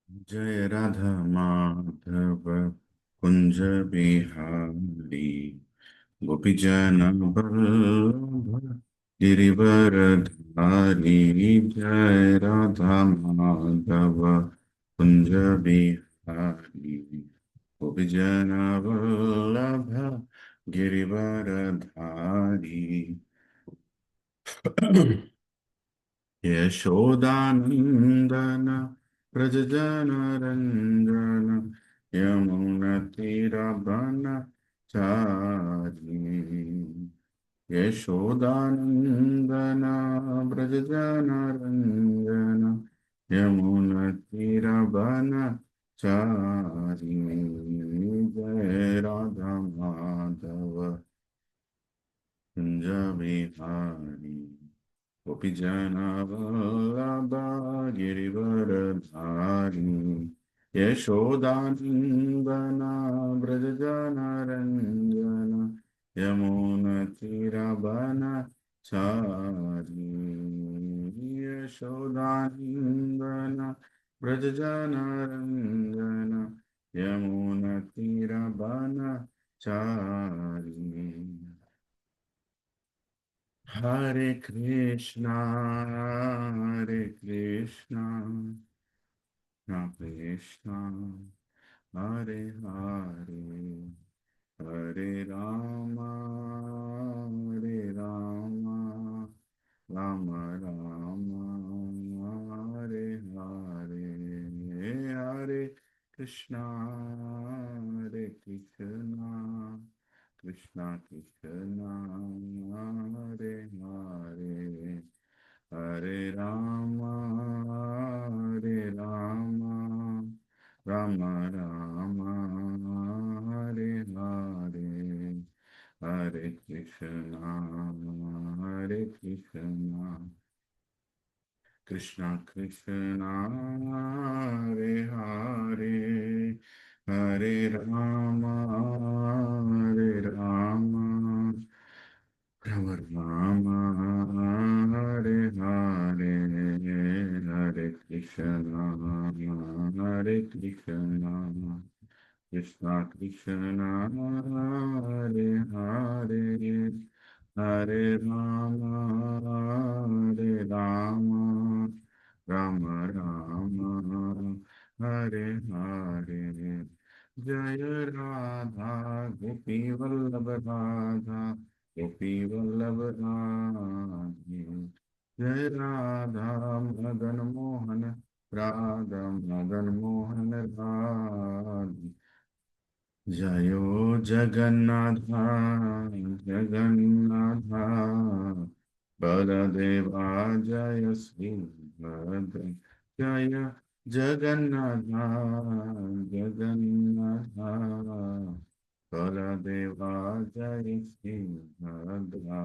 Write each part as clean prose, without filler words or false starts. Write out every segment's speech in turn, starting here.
जय राधा माधव कुंज बिहारी गोपीजन वल्लभ गिरिवरधारी। जय राधा माधव कुंज बिहारी गोपीजन वल्लभ गिरिवरधारी। यशोदानन्दन व्रजजनरञ्जन यमुनतीरवनचारी। यशोदानन्दन व्रजजनरञ्जन यमुनतीरवनचारी। जय Radha Madhav Kunj Bihari गोपीजनवल्लभ Girivardhari. Yashodanandan व्रजजनरञ्जन यमुनतीरवनचारी। Yashodanandan व्रजजनरञ्जन यमुनतीरवनचारी। Hare Krishna, Hare Krishna, Krishna Krishna, Hare Hare, Hare Rama, Hare Rama, Rama Rama, Hare Hare, Hare Krishna, Hare Krishna, Krishna Krishna, Hare Hare, Hare Rama, Hare Rama, Rama Rama, Hare Hare, Hare Krishna, Hare Krishna, Krishna Krishna, Hare Hare, Hare Rama, Hare Rama, Rama Rama, Hare Hare, Hare Krishna, Hare Krishna, Krishna Krishna, Hare Hare, Hare Rama, Hare Rama, Rama Rama, Hare Hare. Jaya Radha Gopi Vallabha Radha Gopi Vallabha Radhe. Jai Radha Madan Mohan Radha Madan Mohan Radhe. Jayo Jagannatha Jagannatha Baladeva Jaya Srivadra Jaya Jagannatha Jagannatha Baladeva Jaya Srivadra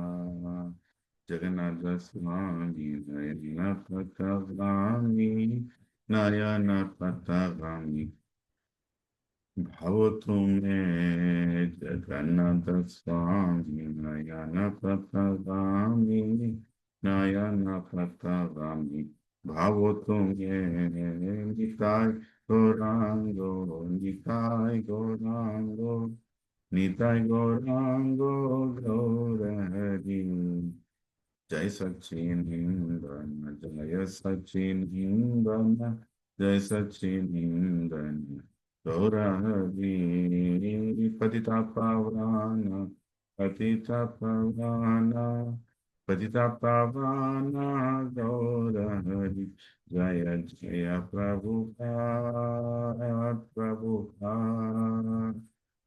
Jagannatha Swami Nayana Patavami Nayana Patavami भाव तुम्हें जगन्नाथ स्वामी नयन पथगामी नयन पथगामी भाव तुम्हें निताय गौरांगो निताय गौरांगो निताय गौरांगो गौर हरि जय सच्चिदानंद जय सच्चिदानंद जय सच्चिदानंद गौरहरि पतिता पावना पतिता पावना पतिता पावना गौरहरि जय जय प्रभुपाद प्रभुपाद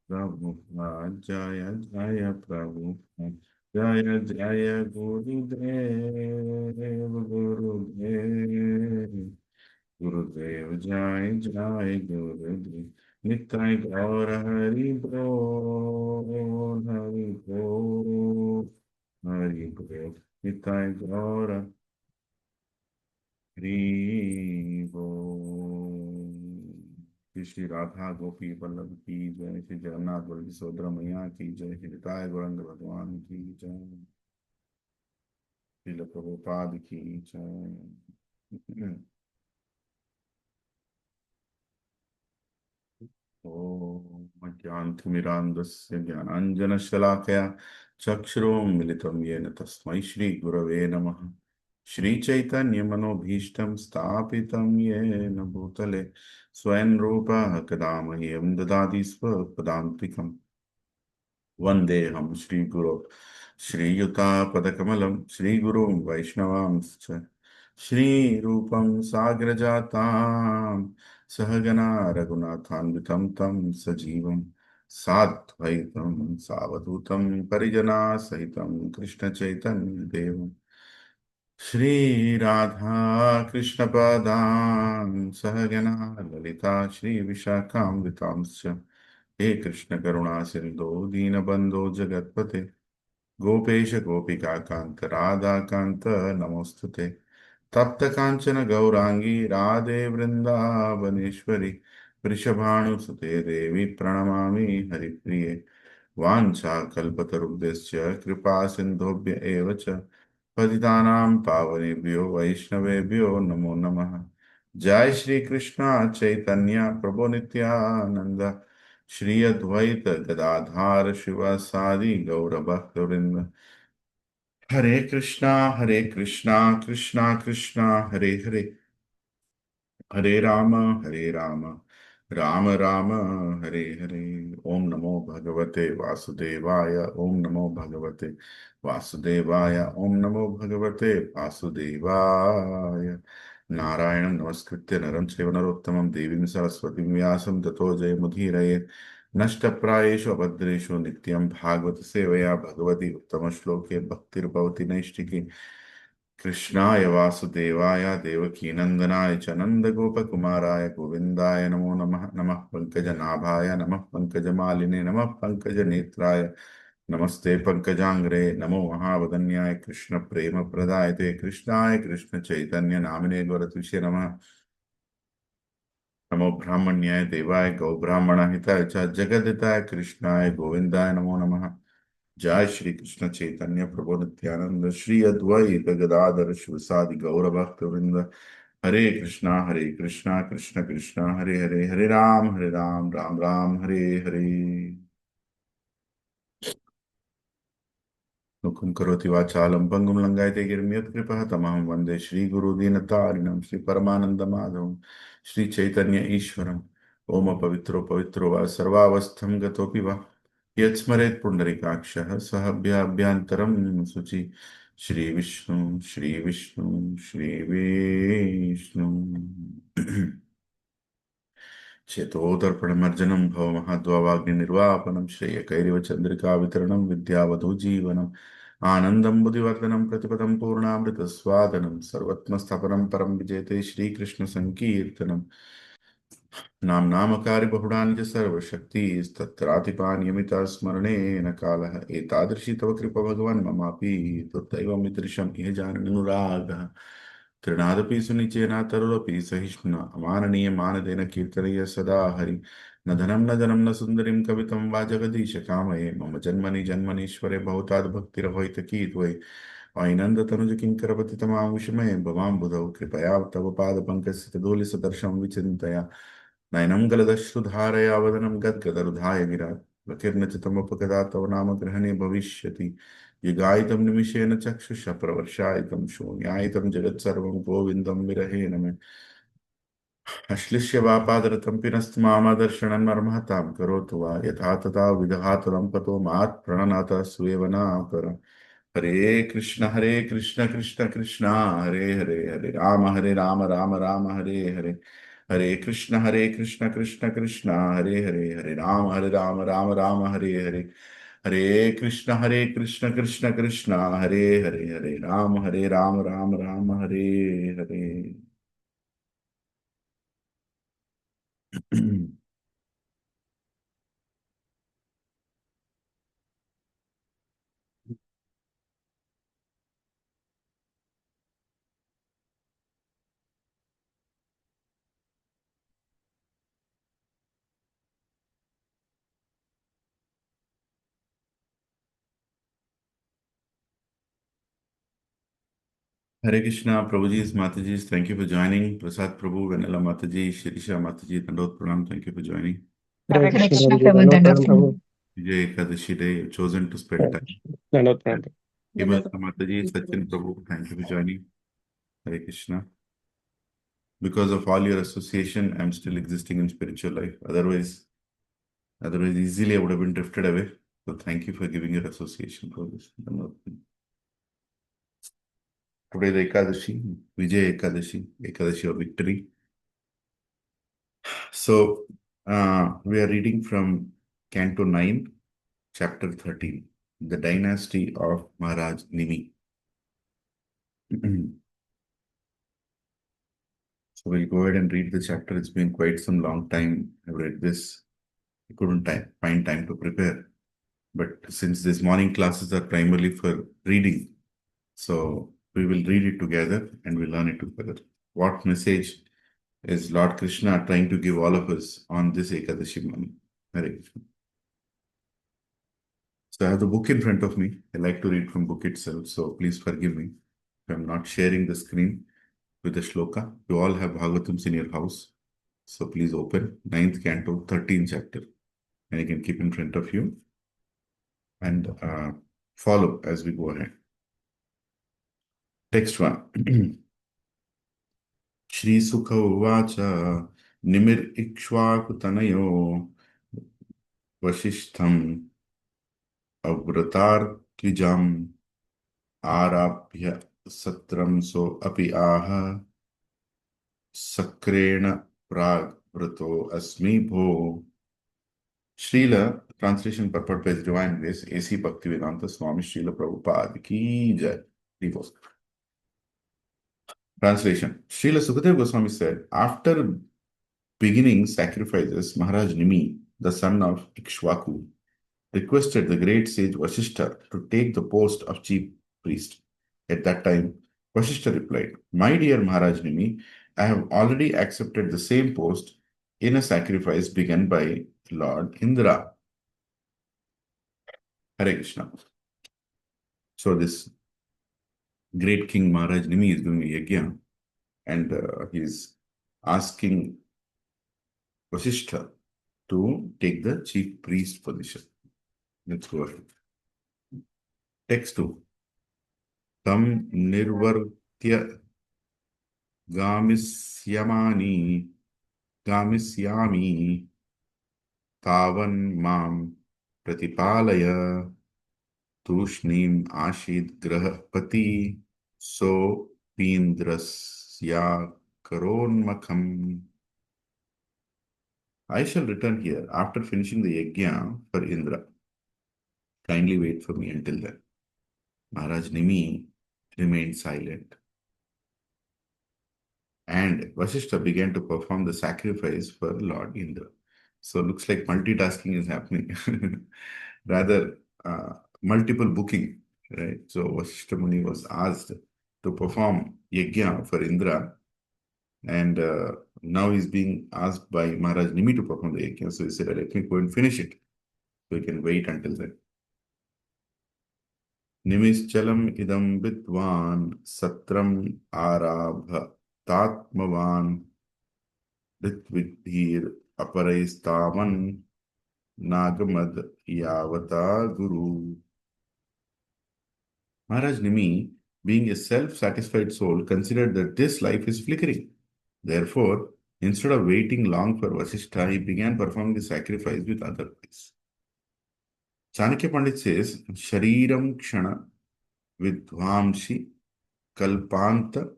प्रभुपाद जय जय प्रभुपाद जय जय गुरुदेव गुरुदेव गुरुदेव जय जय गुरुदेव निताय गौर हरि बोल हरि बोल हरि बोल निताय गौर हरि बोल। श्री राधा गोपी वल्लभ की जय, श्री जगन्नाथ बलदेव सुभद्रा मैया की जय, श्री निताय गौरांग भगवान की जय, श्रील प्रभुपाद की जय। ॐ ज्ञानतिमिरान्धस्य ज्ञानाञ्जनशलाकया चक्षुरुन्मिलितं येन तस्मै श्रीगुरवे नमः। श्रीचैतन्यमनोभीष्टं स्थापितं येन भूतले स्वयं रूपः कदा मह्यं ददाति स्वपदान्तिकम्। वन्देऽहं श्रीगुरो श्रीयुतापदकमलं श्रीगुरुं वैष्णवांश्च श्रीरूपं साग्रजातां सहगना रघुनाथान्वितं तं सजीवं साद्वैतं सावधूतं परिजनासहितं कृष्णचैतन्यदेवं श्रीराधा कृष्णपदां सहगना ललिता श्रीविशाखान्वितांश्च हे कृष्ण करुणा सिंधो दीनबंधो जगतपते गोपेश गोपिका कांत राधा कांत नमोस्तुते तप्त कांचन गौरांगी राधे वृंदावनेश्वरी वृषभानुसुते देवी प्रणमामि हरिप्रिये वाञ्छाकल्पतरुभ्यश्च कृपा सिन्धुभ्य एव च पतितानां पावनेभ्यो वैष्णवेभ्यो नमो नमः। जय श्री कृष्ण चैतन्य प्रभु नित्यानंद श्री अद्वैत गदाधार शिवासादि गौरभक्तवृंद हरे कृष्णा कृष्णा कृष्णा हरे हरे हरे राम राम राम हरे हरे। ओम नमो भगवते वासुदेवाय ओम नमो भगवते वासुदेवाय ओम नमो भगवते वासुदेवाय। नारायणं नमस्कृत्य नरं चैव नरोत्तमं देवीं सरस्वतीं व्यासं ततो जयमुदीरये। नष्टप्रायेषु अभद्रेषु नित्यं भागवत सेवया भगवती उत्तमश्लोके भक्तिर्भवति नैष्टिकी। कृष्णाय वासुदेवाय देवकीनन्दनाय च नन्दगोपकुमाराय गोविन्दाय नमो नमः। नमः पङ्कजनाभाय नमः पङ्कजमालिने नमः पङ्कजनेत्राय नमस्ते पङ्कजाङ्ग्रे नमो महावदन्याय कृष्णप्रेमप्रदायते कृष्णाय कृष्णचैतन्यनामिने गौरत्विषे नमः। नमो ब्राह्मण्याय देवाय गौब्राह्मणहिताय च जगद्दिताय कृष्णाय गोविन्दाय नमो नमः। जय श्री कृष्ण चैतन्य प्रभु नित्यानंद श्री अद्वैत गदाधर शिवसादि गौर भक्त वृंद हरे कृष्णा कृष्ण कृष्ण हरे हरे हरे राम राम राम हरे हरे। मुखं करोति वाचालं पङ्गुं लङ्घयते गिरिं यत्कृपः तमहं वन्दे श्रीगुरुदीनतारिणं श्रीपरमानन्दमाधवं श्रीचैतन्य ईश्वरम्। ओम पवित्रो पवित्रो वा सर्वावस्थं गतोऽपि वा यत्स्मरेत् पुण्डरीकाक्षः सः अभ्यान्तरं शुचि। श्रीविष्णु चेतोदर्पणमर्जनं भवमहद्वाग्निर्वापनं श्रेयकैरिव चन्द्रिकावितरणं विद्यावधूजीवनम् आनन्दं बुद्धिवर्धनं प्रतिपदं पूर्णामृतस्वादनं सर्वत्मस्थापनं परं विजेते श्रीकृष्णसङ्कीर्तनम्। नाम्नामकारि बहुडानि च सर्वशक्तिस्तत्रातिपानियमिता स्मरणेन कालः एतादृशी तव कृपा भगवन् ममापि त्वत्तैवमिदृशम् इह जानन्नुरागः तृणादपि सुनिचेन तरुरपि सहिष्णुना अमाननीयमानदेन कीर्तनीय सदा हरि। न धनं न जनं न सुन्दरीं कवितं वा जगदीश कामये मम जन्मनि जन्मनीश्वरे भवताद् भक्तिरभैतकी त्वयि ऐनन्दतनुज किङ्करपतितमां विस्मये भवां बुधौ कृपया तव पादपङ्कजस्थितधूलिसदर्शं विचिन्तया नयनं गलदश्रुधारया वदनं गद्गदरुधाय गिरा प्रकीर्णचितमुपगदा तव नाम ग्रहणे भविष्यति। युगायितं निमिषेण चक्षुषः प्रवर्षायितं शून्यायितं जगत्सर्वं गोविन्दं विरहेण मे अश्लिष्य वापादरतं पिनस्तु मामदर्शनं मर्महतां करोतु वा यथा तथा विदधातुरं पतो मात् प्रणनाथ स्वेव न कर। हरे कृष्ण कृष्ण कृष्ण हरे हरे हरे राम राम हरे हरे। हरे कृष्ण कृष्ण कृष्ण हरे राम राम हरे हरे। हरे कृष्ण कृष्ण कृष्ण हरे Ram Ram Hare Hare. Hare Krishna, Prabhuji, Mataji, thank you for joining. Prasad Prabhu, Vanilla Mataji, Shirisha Mataji, Dandot Pranam, thank you for joining. Hare Hare Krishna, Krishna, Prabhuji. Prabhu Dandavat Pranam, Dandavat. Prabhu. Vijay Ekadashi day, you've chosen to spend time. Dandavat Pranam. Hemant Mataji, Sachin Prabhu, thank you for joining. Hare Krishna. Because of all your association, I'm still existing in spiritual life. Otherwise, easily I would have been drifted away. So thank you for giving your association for this. Today the Ekadashi, Vijay Ekadashi, Ekadashi of victory. So we are reading from Canto 9, chapter 13, the dynasty of Maharaj Nimi. So we'll go ahead and read the chapter. It's been quite some long time I've read this. I couldn't find time to prepare. But since these morning classes are primarily for reading, so we will read it together and we'll learn it together. What message is Lord Krishna trying to give all of us on this Ekadashi morning? Hare Krishna. So I have the book in front of me. I like to read from book itself, so please forgive me if I'm not sharing the screen with the shloka. You all have Bhagavatams in your house, so please open ninth canto, 13th chapter, and you can keep in front of you and follow as we go ahead. Text 1. Shri Sukha Uvacha Nimir Ikshvaku Vasishtham Avratar आराभ्य सत्रम सो अपि आह सक्रेण प्राग व्रतो अस्मि भो. Srila, translation purport by His Divine Grace, A.C. Bhaktivedanta Swami Srila Prabhupada ki jai. Divorce. Translation. Srila Sukadeva Goswami said, after beginning sacrifices, Maharaj Nimi, the son of Ikshvaku, requested the great sage Vasishtha to take the post of chief priest. At that time, Vasishtha replied, my dear Maharaj Nimi, I have already accepted the same post in a sacrifice begun by Lord Indra. Hare Krishna. So this great king Maharaj Nimi is doing a yajna and he's asking Vasishtha to take the chief priest position. Let's go ahead. Text 2. Tam nirvartya gamisyamani gamisyami tavan mam pratipalaya tushnim ashid grahapati so pindrasya karonmakham. I shall return here after finishing the yajna for Indra. Kindly wait for me until then. Maharaj Nimi remained silent, and Vasishtha began to perform the sacrifice for Lord Indra. So looks like multitasking is happening, rather multiple booking, right? So Vasishtha Muni was asked to perform yajna for Indra, and now he's being asked by Maharaj Nimi to perform the yajna. So he said, let me go and finish it. So we can wait until then. Nimischalam idam vidvan satram arabha tatmavan ritvidhir aparaistavan nagamad yavata guru. Maharaj Nimi, being a self-satisfied soul, considered that this life is flickering. Therefore, instead of waiting long for Vasishtha, he began performing the sacrifice with other ways. Chanakya Pandit says, Shariram Kshana Vidvamshi Kalpanta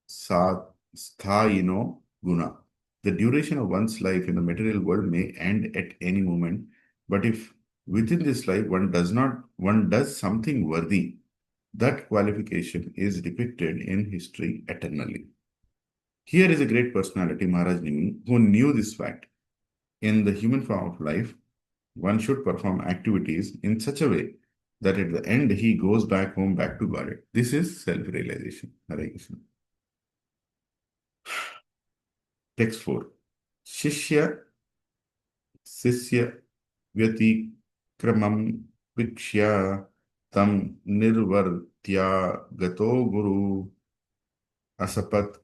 Sthayino Guna. The duration of one's life in the material world may end at any moment, but if within this life one does something worthy, that qualification is depicted in history eternally. Here is a great personality, Maharaj Nimi, who knew this fact. In the human form of life, one should perform activities in such a way that at the end he goes back home, back to God. This is self-realization. Hare Krishna. Text 4. Shishya Sisya Vyatikraman Vikshya Tam Nirvartya Gato Guru Asapat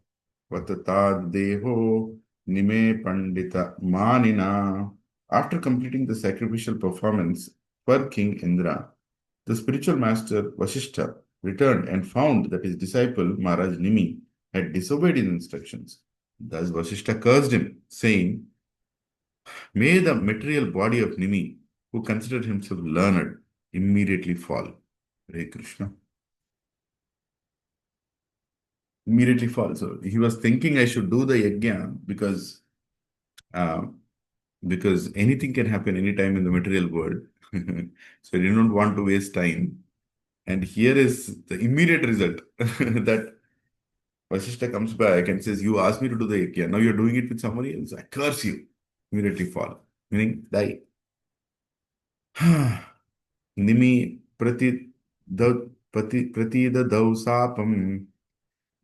Vatata Deho Nime Pandita Manina After completing the sacrificial performance for King Indra, the spiritual master Vasishtha returned and found that his disciple Maharaj Nimi had disobeyed his instructions. Thus Vasishtha cursed him, saying, "May the material body of Nimi, who considered himself learned, immediately fall." Hare Krishna. Immediately fall. So he was thinking I should do the yajna uh, because anything can happen anytime in the material world. So I did not want to waste time. And here is the immediate result that Vasishtha comes back and says, "You asked me to do the yajna. Now you're doing it with somebody else. I curse you." Immediately fall. Meaning die. Nimi pratidadau sapam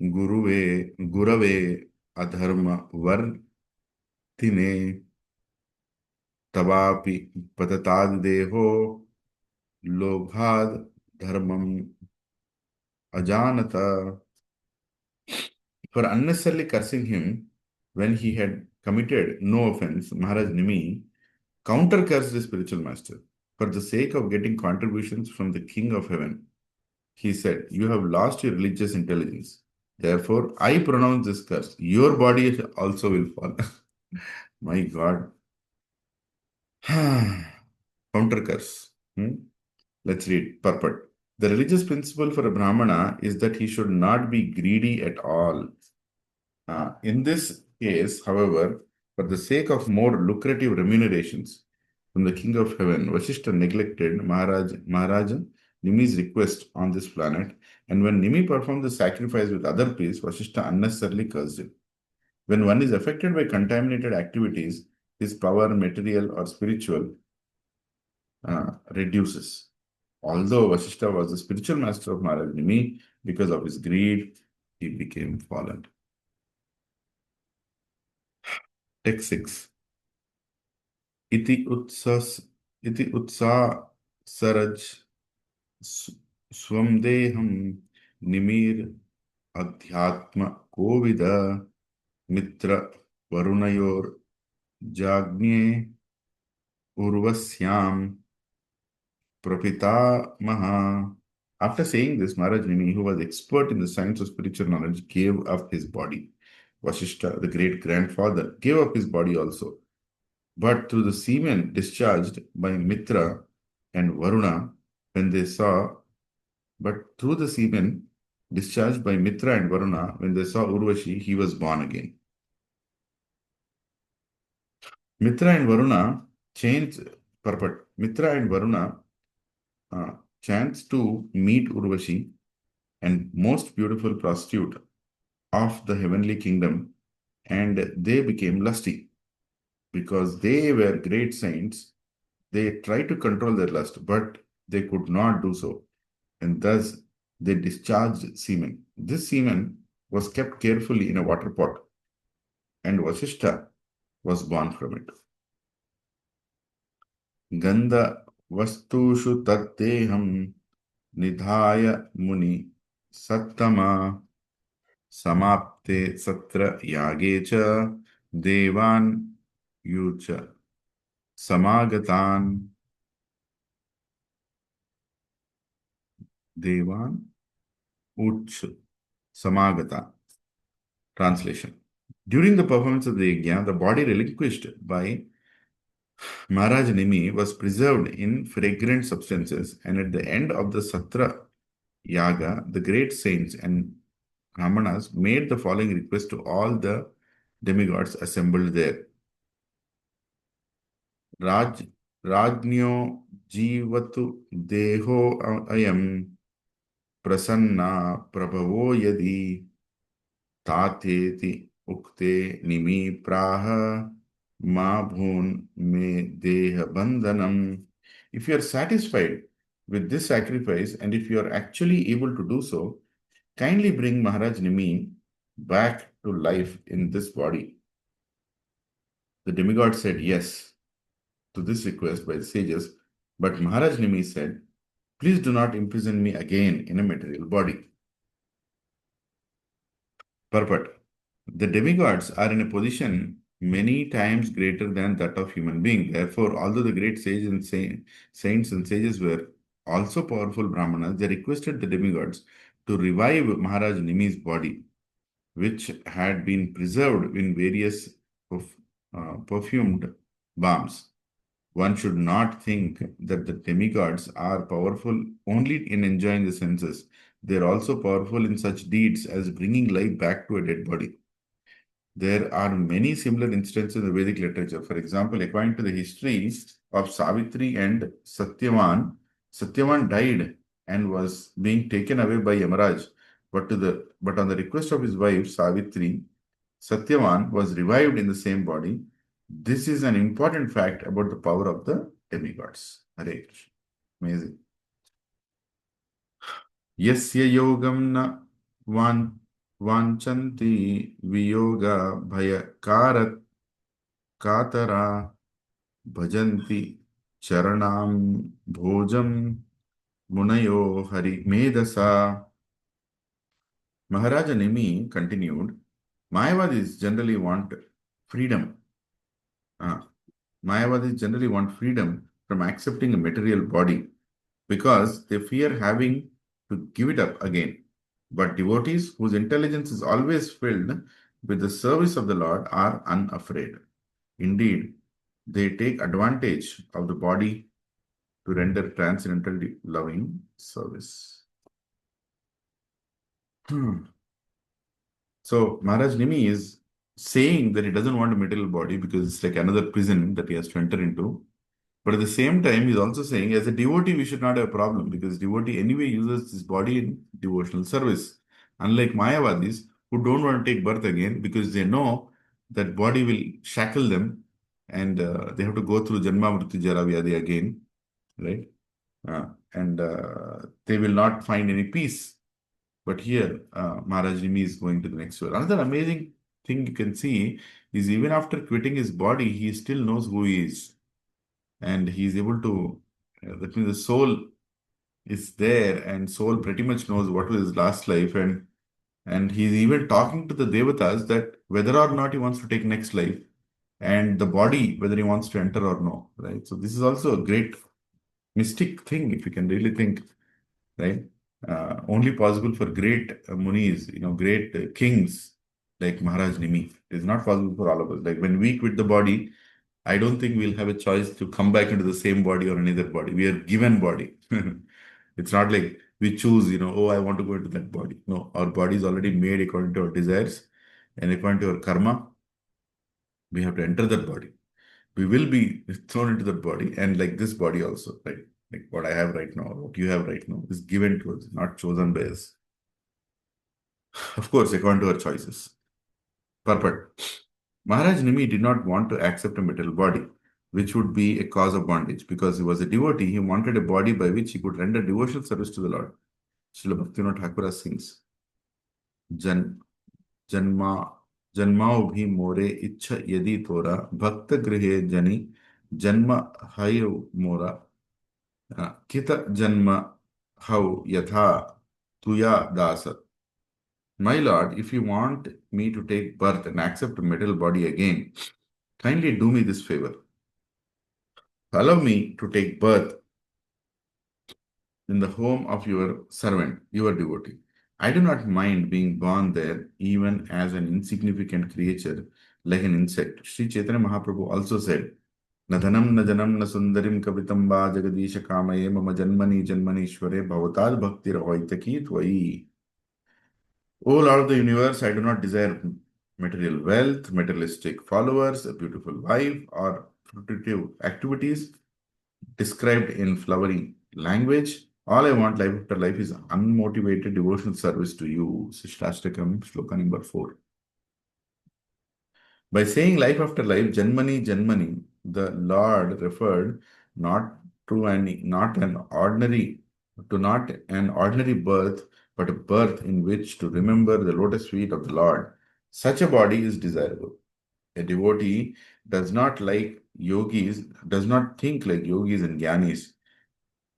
gurave adharma vartine tavapi patatad deho lobhad dharmam ajanata. For unnecessarily cursing him when he had committed no offense, Maharaj Nimi counter cursed the spiritual master. For the sake of getting contributions from the King of Heaven, he said, "You have lost your religious intelligence. Therefore, I pronounce this curse. Your body also will fall." My God. Counter curse. Let's read. Purport. The religious principle for a Brahmana is that he should not be greedy at all. In this case, however, for the sake of more lucrative remunerations from the King of Heaven, Vasishtha neglected Maharaj Nimi's request on this planet, and when Nimi performed the sacrifice with other priests, Vasishtha unnecessarily cursed him. When one is affected by contaminated activities, his power, material or spiritual, reduces. Although Vasishtha was the spiritual master of Maharaj Nimi, because of his greed, he became fallen. Text 6. इति उत्सासरज स्वं देहं निमीर अध्यात्म कोविद मित्र वरुणयोर जाग्ने उर्वश्याम प्रपितामह. After saying this, Maharaj Nimi, who was expert in the science of spiritual knowledge, gave up his body. Vasishtha, the great grandfather, gave up his body also. But through the semen discharged by Mitra and Varuna, when they saw Urvashi, he was born again. Mitra and Varuna chanced to meet Urvashi, and most beautiful prostitute of the heavenly kingdom, and they became lusty. Because they were great saints, they tried to control their lust, but they could not do so, and thus they discharged semen. This semen was kept carefully in a water pot, and Vasishtha was born from it. Gandha vastushu tatteham nidhaya muni sattama samapte satra yagecha devan yucha samagatan devan uch samagata. Translation. During the performance of the yajna, the body relinquished by Maharaj Nimi was preserved in fragrant substances, and at the end of the Satra Yaga, the great saints and Brahmanas made the following request to all the demigods assembled there. Rajnyo Jivatu Deho Ayam Prasanna Prabhavo Yadi Tateti Ukte Nimi Praha Ma Bhun Me Deha Bandhanam. If you are satisfied with this sacrifice, and if you are actually able to do so, kindly bring Maharaj Nimi back to life in this body. The demigod said yes to this request by the sages, but Maharaj Nimi said, "Please do not imprison me again in a material body." Purport. The demigods are in a position many times greater than that of human being. Therefore, although the great sages and saints and sages were also powerful Brahmanas, they requested the demigods to revive Maharaj Nimi's body, which had been preserved in various perfumed balms. One should not think that the demigods are powerful only in enjoying the senses. They are also powerful in such deeds as bringing life back to a dead body. There are many similar instances in the Vedic literature. For example, according to the history of Savitri and Satyavan, Satyavan died and was being taken away by Yamaraj. But on the request of his wife Savitri, Satyavan was revived in the same body. This is an important fact about the power of the demigods. Hare Krishna. Amazing. Yasya yogam na vanchanti viyoga bhaya katara bhajanti charanam bhojam munayo hari medasa. Maharaja Nimi continued, Mayavadis generally want freedom. Mayavadis generally want freedom from accepting a material body because they fear having to give it up again. But devotees whose intelligence is always filled with the service of the Lord are unafraid. Indeed, they take advantage of the body to render transcendental loving service. So Maharaj Nimi is saying that he doesn't want a material body because it's like another prison that he has to enter into. But at the same time, he's also saying, as a devotee, we should not have a problem because devotee anyway uses his body in devotional service. Unlike Mayavadis, who don't want to take birth again because they know that body will shackle them and they have to go through Janma Mrityu Jara Vyadhi again, right? And they will not find any peace. But here, Maharaj Rimi is going to the next world. Another amazing thing you can see is even after quitting his body, he still knows who he is. And he is able to, that means the soul is there and soul pretty much knows what was his last life. And he's even talking to the devatas that whether or not he wants to take next life and the body, whether he wants to enter or no, right? So this is also a great mystic thing, if you can really think, right? Only possible for great munis, great kings like Maharaj Nimi. It is not possible for all of us. Like when we quit the body, I don't think we'll have a choice to come back into the same body or another body. We are given body. It's not like we choose, oh, I want to go into that body. No, our body is already made according to our desires and according to our karma. We have to enter that body. We will be thrown into that body, and like this body also, right? Like what I have right now, what you have right now is given to us, not chosen by us. Of course, according to our choices. Purport. Maharaj Nimi did not want to accept a material body, which would be a cause of bondage. Because he was a devotee, he wanted a body by which he could render devotional service to the Lord. Srila Bhaktivinoda Thakura sings, Jan, Janma, Janmao bhi more ichha yadi tora, bhakta grihe jani, Janma hayo mora, kita Janma hau yatha tuya dasa. My Lord, if you want me to take birth and accept a material body again, kindly do me this favor. Allow me to take birth in the home of your servant, your devotee. I do not mind being born there even as an insignificant creature like an insect. Sri Chaitanya Mahaprabhu also said, Na dhanam na janam na sundarim kavitamba jagadisha kamaye mama janmani janmanishware bhavatad bhaktir hoitaki tvai. O Lord of the universe, I do not desire material wealth, materialistic followers, a beautiful wife, or fruitive activities described in flowery language. All I want life after life is unmotivated devotional service to you. Sishtastakam, Shloka number 4. By saying life after life, Janmani, Janmani, the Lord referred not to not an ordinary birth, but a birth in which to remember the lotus feet of the Lord. Such a body is desirable. A devotee does not think like yogis and jnanis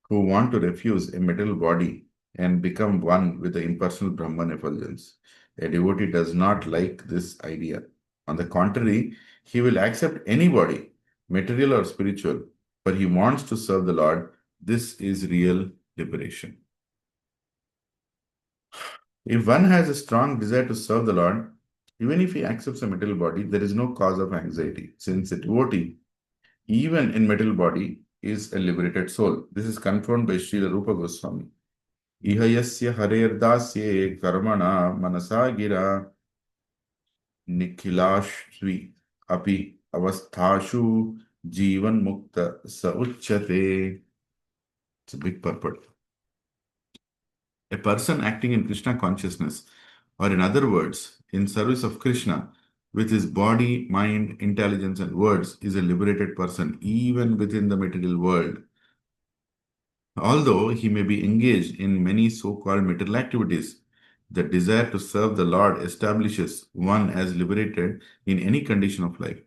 who want to refuse a material body and become one with the impersonal Brahman effulgence. A devotee does not like this idea On the contrary, he will accept any body, material or spiritual, but he wants to serve the Lord. This is real liberation. If one has a strong desire to serve the Lord, even if he accepts a material body, there is no cause of anxiety, since a devotee, even in material body, is a liberated soul. This is confirmed by Srila Rupa Goswami. Iha yasya hareerdasye karmana manasa gira nikhilashtvi api avasthashu jivan mukta sa uchyate. It's a big purport. A person acting in Krishna consciousness, or in other words, in service of Krishna, with his body, mind, intelligence, and words, is a liberated person, even within the material world. Although he may be engaged in many so called material activities, the desire to serve the Lord establishes one as liberated in any condition of life,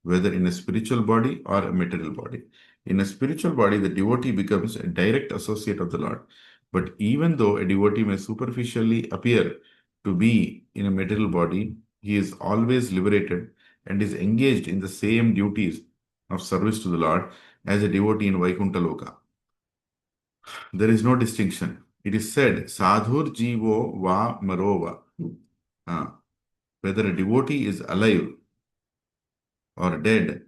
whether in a spiritual body or a material body. In a spiritual body, the devotee becomes a direct associate of the Lord. But even though a devotee may superficially appear to be in a material body, he is always liberated and is engaged in the same duties of service to the Lord as a devotee in Vaikuntha Loka. There is no distinction. It is said, Sadhur Jivo Va Marova. Whether a devotee is alive or dead,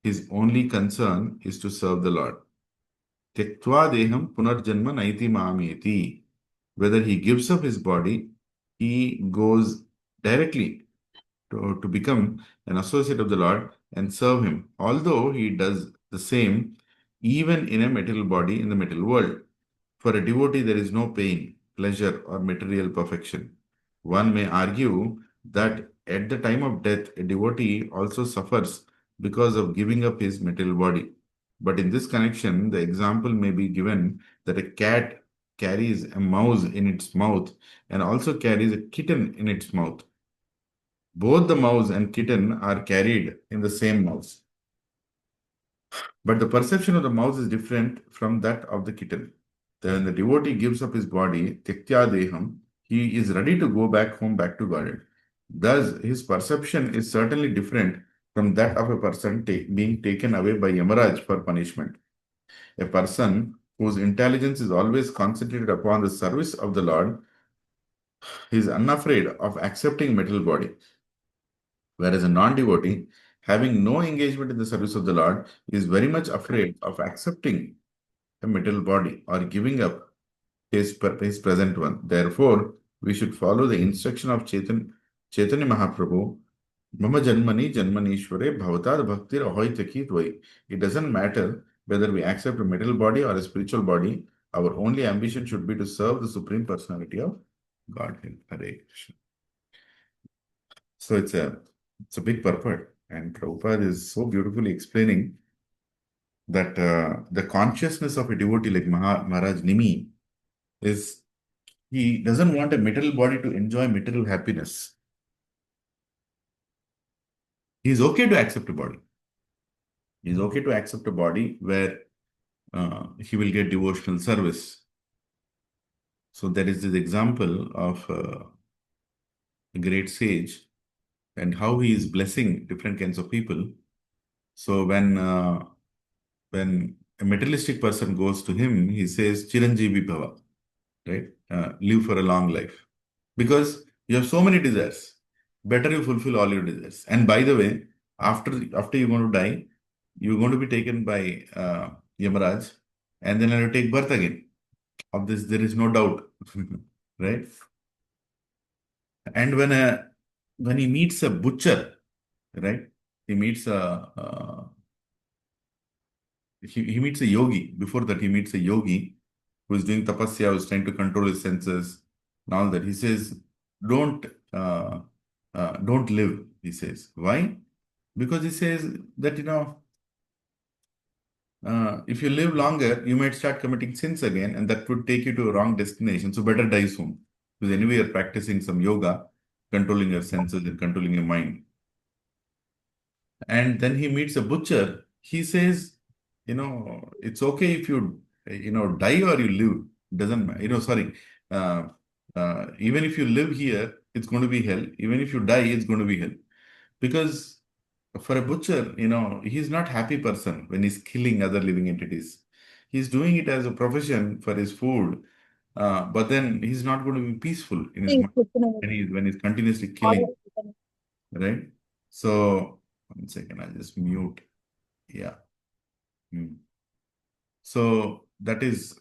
his only concern is to serve the Lord. Tyaktva Deham Punarjanma Naiti Mameti. Whether he gives up his body, he goes directly to become an associate of the Lord and serve him, although he does the same even in a material body in the material world. For a devotee, there is no pain, pleasure, or material perfection. One may argue that at the time of death, a devotee also suffers because of giving up his material body. But in this connection, the example may be given that a cat carries a mouse in its mouth and also carries a kitten in its mouth. Both the mouse and kitten are carried in the same mouse. But the perception of the mouse is different from that of the kitten. When the devotee gives up his body, Tyaktya Deham, he is ready to go back home, back to Godhead. Thus, his perception is certainly different from that of a person being taken away by Yamaraj for punishment. A person whose intelligence is always concentrated upon the service of the Lord is unafraid of accepting material body. Whereas a non-devotee, having no engagement in the service of the Lord, is very much afraid of accepting a material body or giving up his present one. Therefore, we should follow the instruction of Chaitanya Mahaprabhu, Mama Janmani Janmanishware Bhavatad Bhaktir Ahoitaki Dvai. It doesn't matter whether we accept a material body or a spiritual body, our only ambition should be to serve the Supreme Personality of Godhead. Hare Krishna. So it's a big purport, and Prabhupada is so beautifully explaining that the consciousness of a devotee like Maharaj Nimi is he doesn't want a material body to enjoy material happiness. He's okay to accept a body. He's okay to accept a body where he will get devotional service. So there is this example of a great sage and how he is blessing different kinds of people. So when a materialistic person goes to him, he says, Chiranjeevi Bhava, right? Live for a long life. Because you have so many desires. Better you fulfill all your desires. And by the way, after you're going to die, you're going to be taken by Yamaraj, and then I'll take birth again. Of this, there is no doubt. Right? And when he meets a butcher, right? He meets he meets a yogi. Before that, he meets a yogi who is doing tapasya, who is trying to control his senses and all that. He says, don't don't live, he says. Why? Because he says that, if you live longer, you might start committing sins again, and that would take you to a wrong destination. So better die soon. Because anyway, you're practicing some yoga, controlling your senses and controlling your mind. And then he meets a butcher. He says, it's okay if you, die or you live. Doesn't matter. Sorry. Even if you live here, it's going to be hell. Even if you die, it's going to be hell. Because for a butcher, he's not happy person when he's killing other living entities. He's doing it as a profession for his food, but then he's not going to be peaceful in his mind when he's continuously killing, right? So, 1 second, I'll just mute. Yeah. Hmm. So that is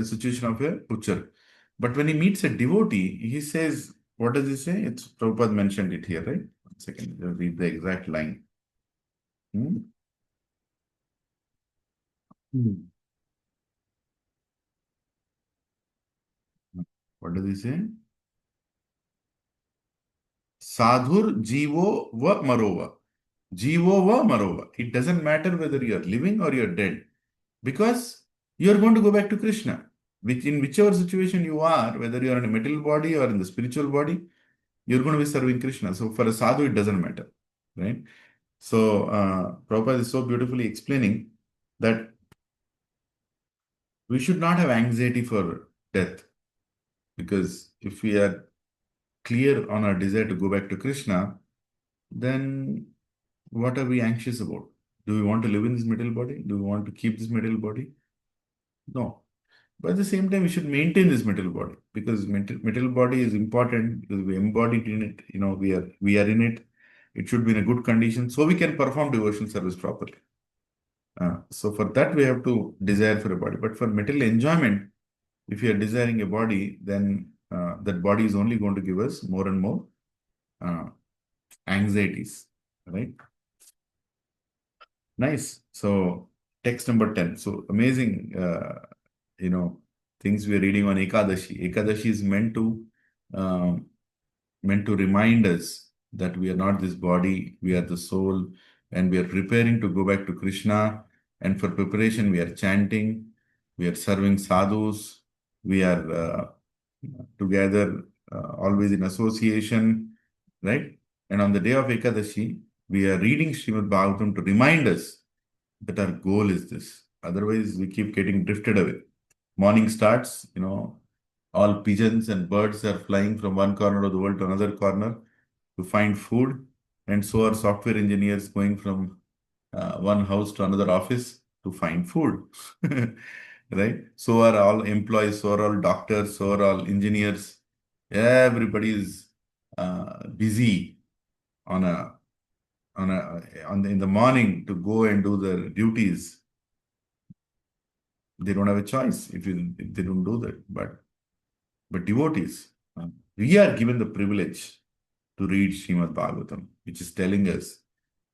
situation of a butcher. But when he meets a devotee, he says, what does he say? It's Prabhupada mentioned it here, right? 1 second, I'll read the exact line. Hmm? Hmm. What does he say? Sadhur jivo va marova. Jivo va marova. It doesn't matter whether you're living or you're dead, because you're going to go back to Krishna. In whichever situation you are, whether you're in a material body or in the spiritual body, you're going to be serving Krishna. So for a sadhu, it doesn't matter, right? So Prabhupada is so beautifully explaining that we should not have anxiety for death, because if we are clear on our desire to go back to Krishna, then what are we anxious about? Do we want to live in this material body? Do we want to keep this material body? No. But at the same time, we should maintain this material body, because material body is important because we embodied in it. We are in it. It should be in a good condition so we can perform devotional service properly. So for that, we have to desire for a body. But for material enjoyment, if you are desiring a body, then that body is only going to give us more and more uh, anxieties, right? Nice. So text number 10. So amazing, you know, things we are reading on Ekadashi. Ekadashi is um, meant to remind us that we are not this body, we are the soul, and we are preparing to go back to Krishna. And for preparation, we are chanting, we are serving sadhus, we are together, always in association, right? And on the day of Ekadashi, we are reading Srimad Bhagavatam to remind us that our goal is this. Otherwise, we keep getting drifted away. Morning starts, all pigeons and birds are flying from one corner of the world to another corner to find food. And so are software engineers going from one house to another office to find food. Right? So are all employees, so are all doctors, so are all engineers. Everybody is busy on a in the morning to go and do their duties. They don't have a choice if they don't do that. But devotees, we are given the privilege to read Srimad Bhagavatam, which is telling us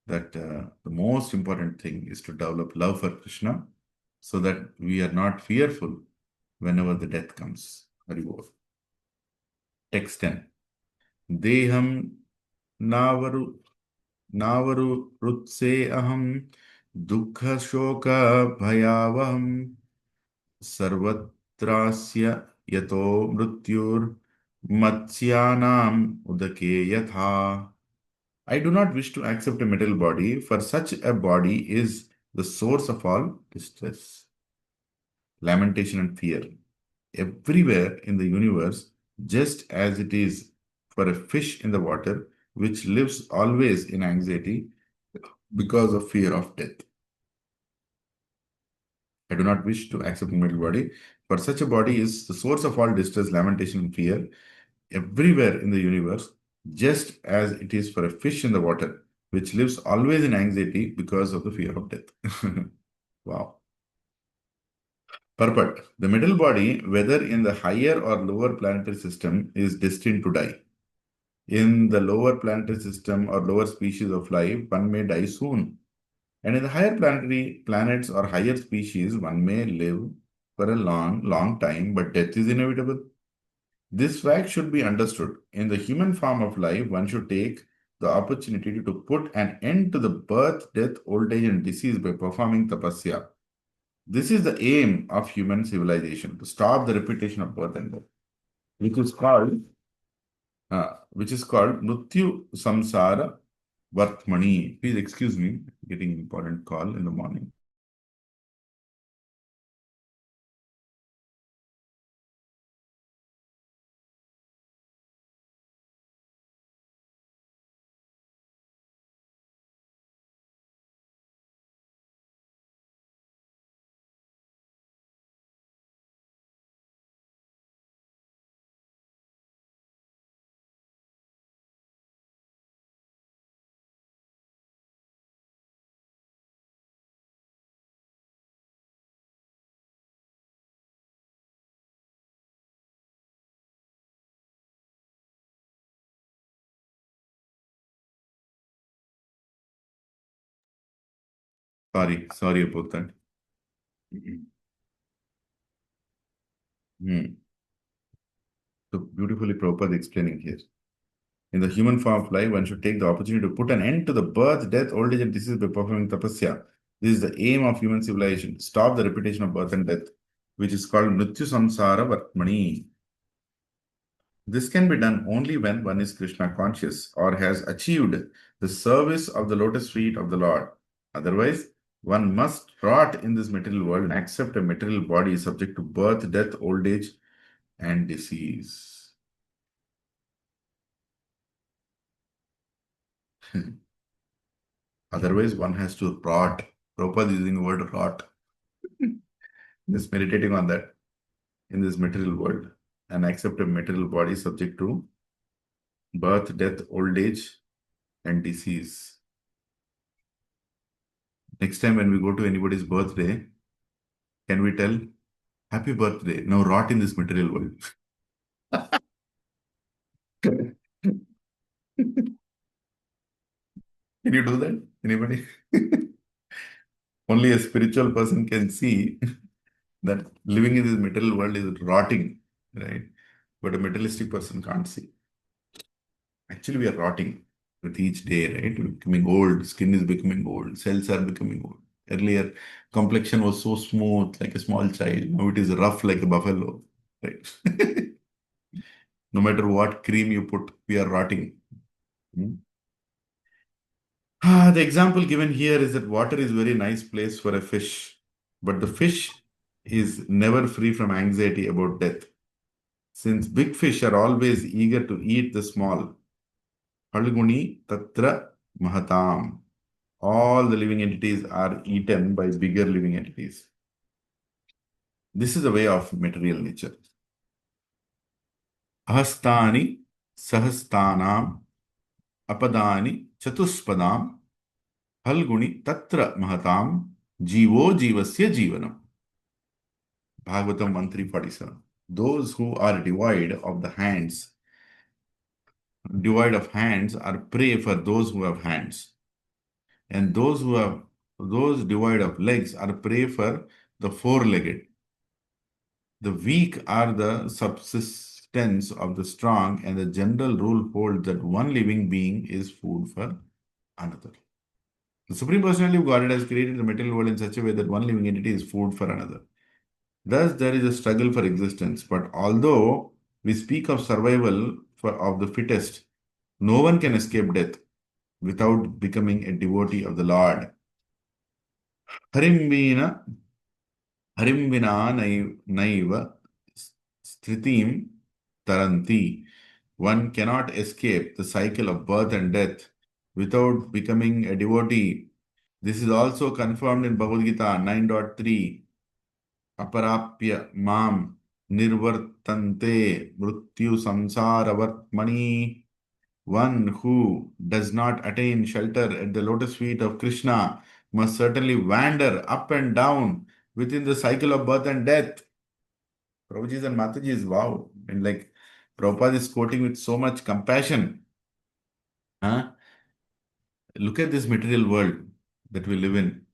that the most important thing is to develop love for Krishna so that we are not fearful whenever the death comes. Hari Bol. Text 10. Deham navaru navaru rutse aham dukha shoka bhayavaham sarvatrasya yato mrutyur matsyanam udake yatha. I do not wish to accept a material body, for such a body is the source of all distress, lamentation, and fear. Everywhere in the universe, just as it is for a fish in the water, which lives always in anxiety because of fear of death. I do not wish to accept a material body, for such a body is the source of all distress, lamentation, and fear. Everywhere in the universe, just as it is for a fish in the water, which lives always in anxiety because of the fear of death. Wow. Purport. The middle body, whether in the higher or lower planetary system, is destined to die. In the lower planetary system or lower species of life, one may die soon. And in the higher planetary planets or higher species, one may live for a long, long time, but death is inevitable. This fact should be understood. In the human form of life, one should take the opportunity to put an end to the birth, death, old age, and disease by performing tapasya. This is the aim of human civilization, to stop the repetition of birth and death, which is called Mrityu Samsara Vartmani. Please excuse me, getting an important call in the morning. Sorry about that. Mhm. Hmm. So beautifully Prabhupada explaining here. In the human form of life, one should take the opportunity to put an end to the birth, death, old age, and disease by performing tapasya. This is the aim of human civilization. Stop the repetition of birth and death, which is called Mrityu Samsara Vartmani. This can be done only when one is Krishna conscious or has achieved the service of the lotus feet of the Lord. Otherwise, one must rot in this material world and accept a material body subject to birth, death, old age, and disease. Otherwise, one has to rot. Prabhupada is using the word rot. Just meditating on that in this material world and accept a material body subject to birth, death, old age, and disease. Next time when we go to anybody's birthday, can we tell, Happy birthday? Now rot in this material world. Can you do that? Anybody? Only a spiritual person can see that living in this material world is rotting, right? But a materialistic person can't see. Actually, we are rotting with each day, right? We're becoming old, skin is becoming old, cells are becoming old. Earlier, complexion was so smooth, like a small child. Now it is rough like a buffalo, right? No matter what cream you put, we are rotting. Hmm? The example given here is that water is very nice place for a fish, but the fish is never free from anxiety about death. Since big fish are always eager to eat the small, Halguni Tatra Mahatam. All the living entities are eaten by bigger living entities. This is the way of material nature. Ahastani Sahastanam Apadani Chatuspadam Halguni Tatra Mahatam Jivo Jivasya Jivanam. Bhagavatam 1.347. Those who are devoid of hands are prey for those who have hands. And those devoid of legs are prey for the four-legged. The weak are the subsistence of the strong, and the general rule holds that one living being is food for another. The Supreme Personality of Godhead has created the material world in such a way that one living entity is food for another. Thus, there is a struggle for existence. But although we speak of survival of the fittest, no one can escape death without becoming a devotee of the Lord. Harim vina naiva sthritim taranti. One cannot escape the cycle of birth and death without becoming a devotee. This is also confirmed in Bhagavad Gita 9.3. Aparapya mam nirvartante mrityu samsaravartmani. One who does not attain shelter at the lotus feet of Krishna must certainly wander up and down within the cycle of birth and death. Prabhuji's and Mataji's, wow. And like Prabhupada is quoting with so much compassion. Huh? Look at this material world that we live in.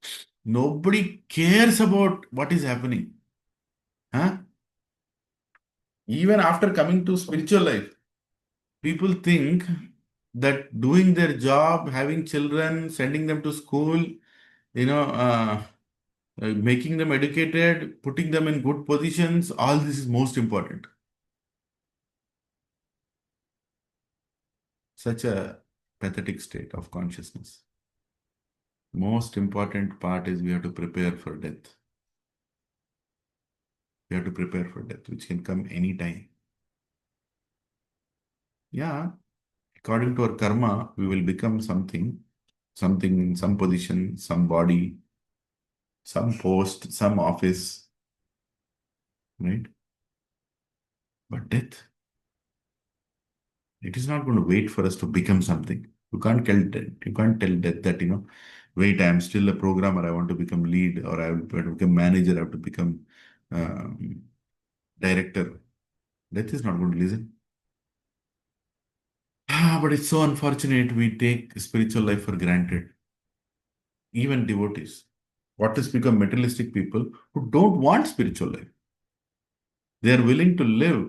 Nobody cares about what is happening. Huh? Even after coming to spiritual life, people think that doing their job, having children, sending them to school, making them educated, putting them in good positions, all this is most important. Such a pathetic state of consciousness. Most important part is we have to prepare for death. We have to prepare for death, which can come anytime. Yeah, according to our karma, we will become something, some position, some body, some post, some office, right? But death, it is not going to wait for us to become something. You can't tell death. You can't tell death that, wait, I am still a programmer. I want to become lead, or I want to become manager. I have to become um, director. Death is not going to listen. But it's so unfortunate we take spiritual life for granted, even devotees. What to speak of materialistic people who don't want spiritual life? They are willing to live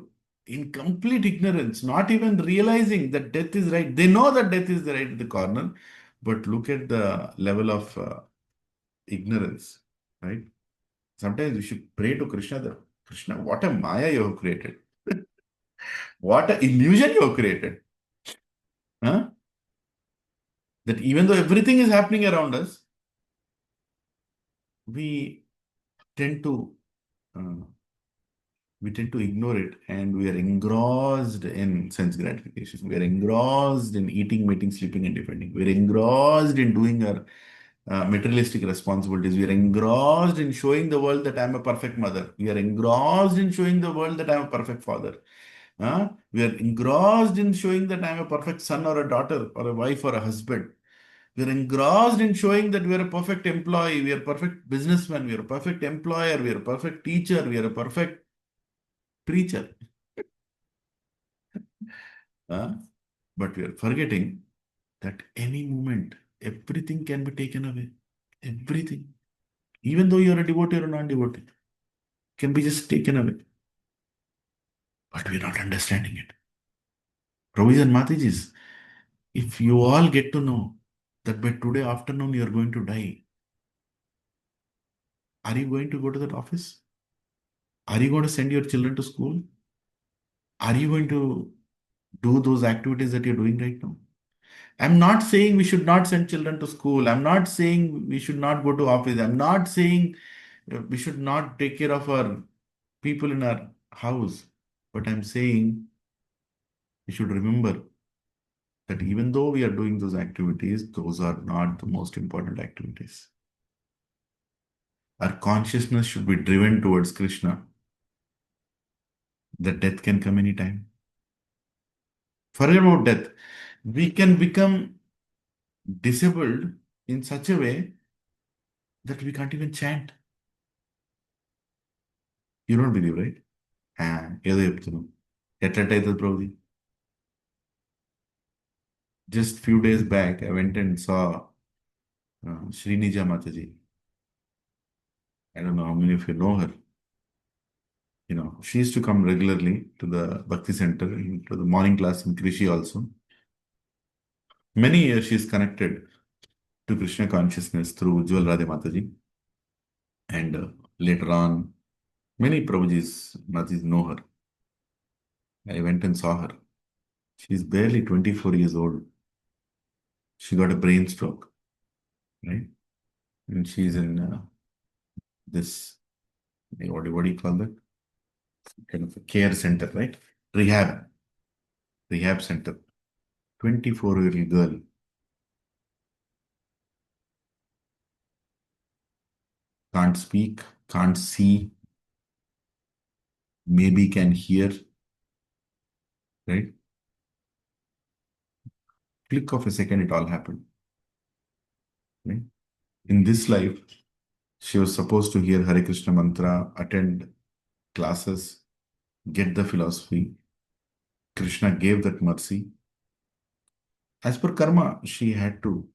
in complete ignorance, not even realizing that death is right. They know that death is right at the corner, but look at the level of ignorance, right? Sometimes we should pray to Krishna that Krishna, what a Maya you have created. What a illusion you have created. Huh? That even though everything is happening around us, we tend to uh, we tend to ignore it, and we are engrossed in sense gratification. We are engrossed in eating, mating, sleeping, and defending. We are engrossed in doing our materialistic responsibilities. We are engrossed in showing the world that I'm a perfect mother. We are engrossed in showing the world that I'm a perfect father. We are engrossed in showing that I'm a perfect son or a daughter or a wife or a husband. We are engrossed in showing that we are a perfect employee, we are a perfect businessman, we are a perfect employer, we are a perfect teacher, we are a perfect preacher. Huh? But we are forgetting that any moment, everything can be taken away. Everything. Even though you are a devotee or a non-devotee, can be just taken away. But we are not understanding it. Prabhuji and Matajis, if you all get to know that by today afternoon you are going to die, are you going to go to that office? Are you going to send your children to school? Are you going to do those activities that you're doing right now? I'm not saying we should not send children to school. I'm not saying we should not go to office. I'm not saying we should not take care of our people in our house. But I'm saying we should remember that even though we are doing those activities, those are not the most important activities. Our consciousness should be driven towards Krishna. That death can come anytime. Forget about death. We can become disabled in such a way that we can't even chant. You don't believe, right? ఏదో చెప్తున్నాం ఎట్లట్టయితుంది Prabhuji. Just few days back, I went and saw Srinija Mataji. I don't know how many of you know her. She used to come regularly to the Bhakti Center, to the morning class in Krishi also. Many years she's connected to Krishna consciousness through Ujjwal Radhe Mataji. And later on, many Prabhujis, Matajis know her. I went and saw her. She's barely 24 years old. She got a brain stroke, right? And she's in this, what do you call that? Kind of a care center, right? Rehab center. 24-year-old girl. Can't speak, can't see, maybe can hear, right? Click of a second, it all happened. Right? In this life, she was supposed to hear Hare Krishna mantra, attend classes, get the philosophy. Krishna gave that mercy. As per karma, she had to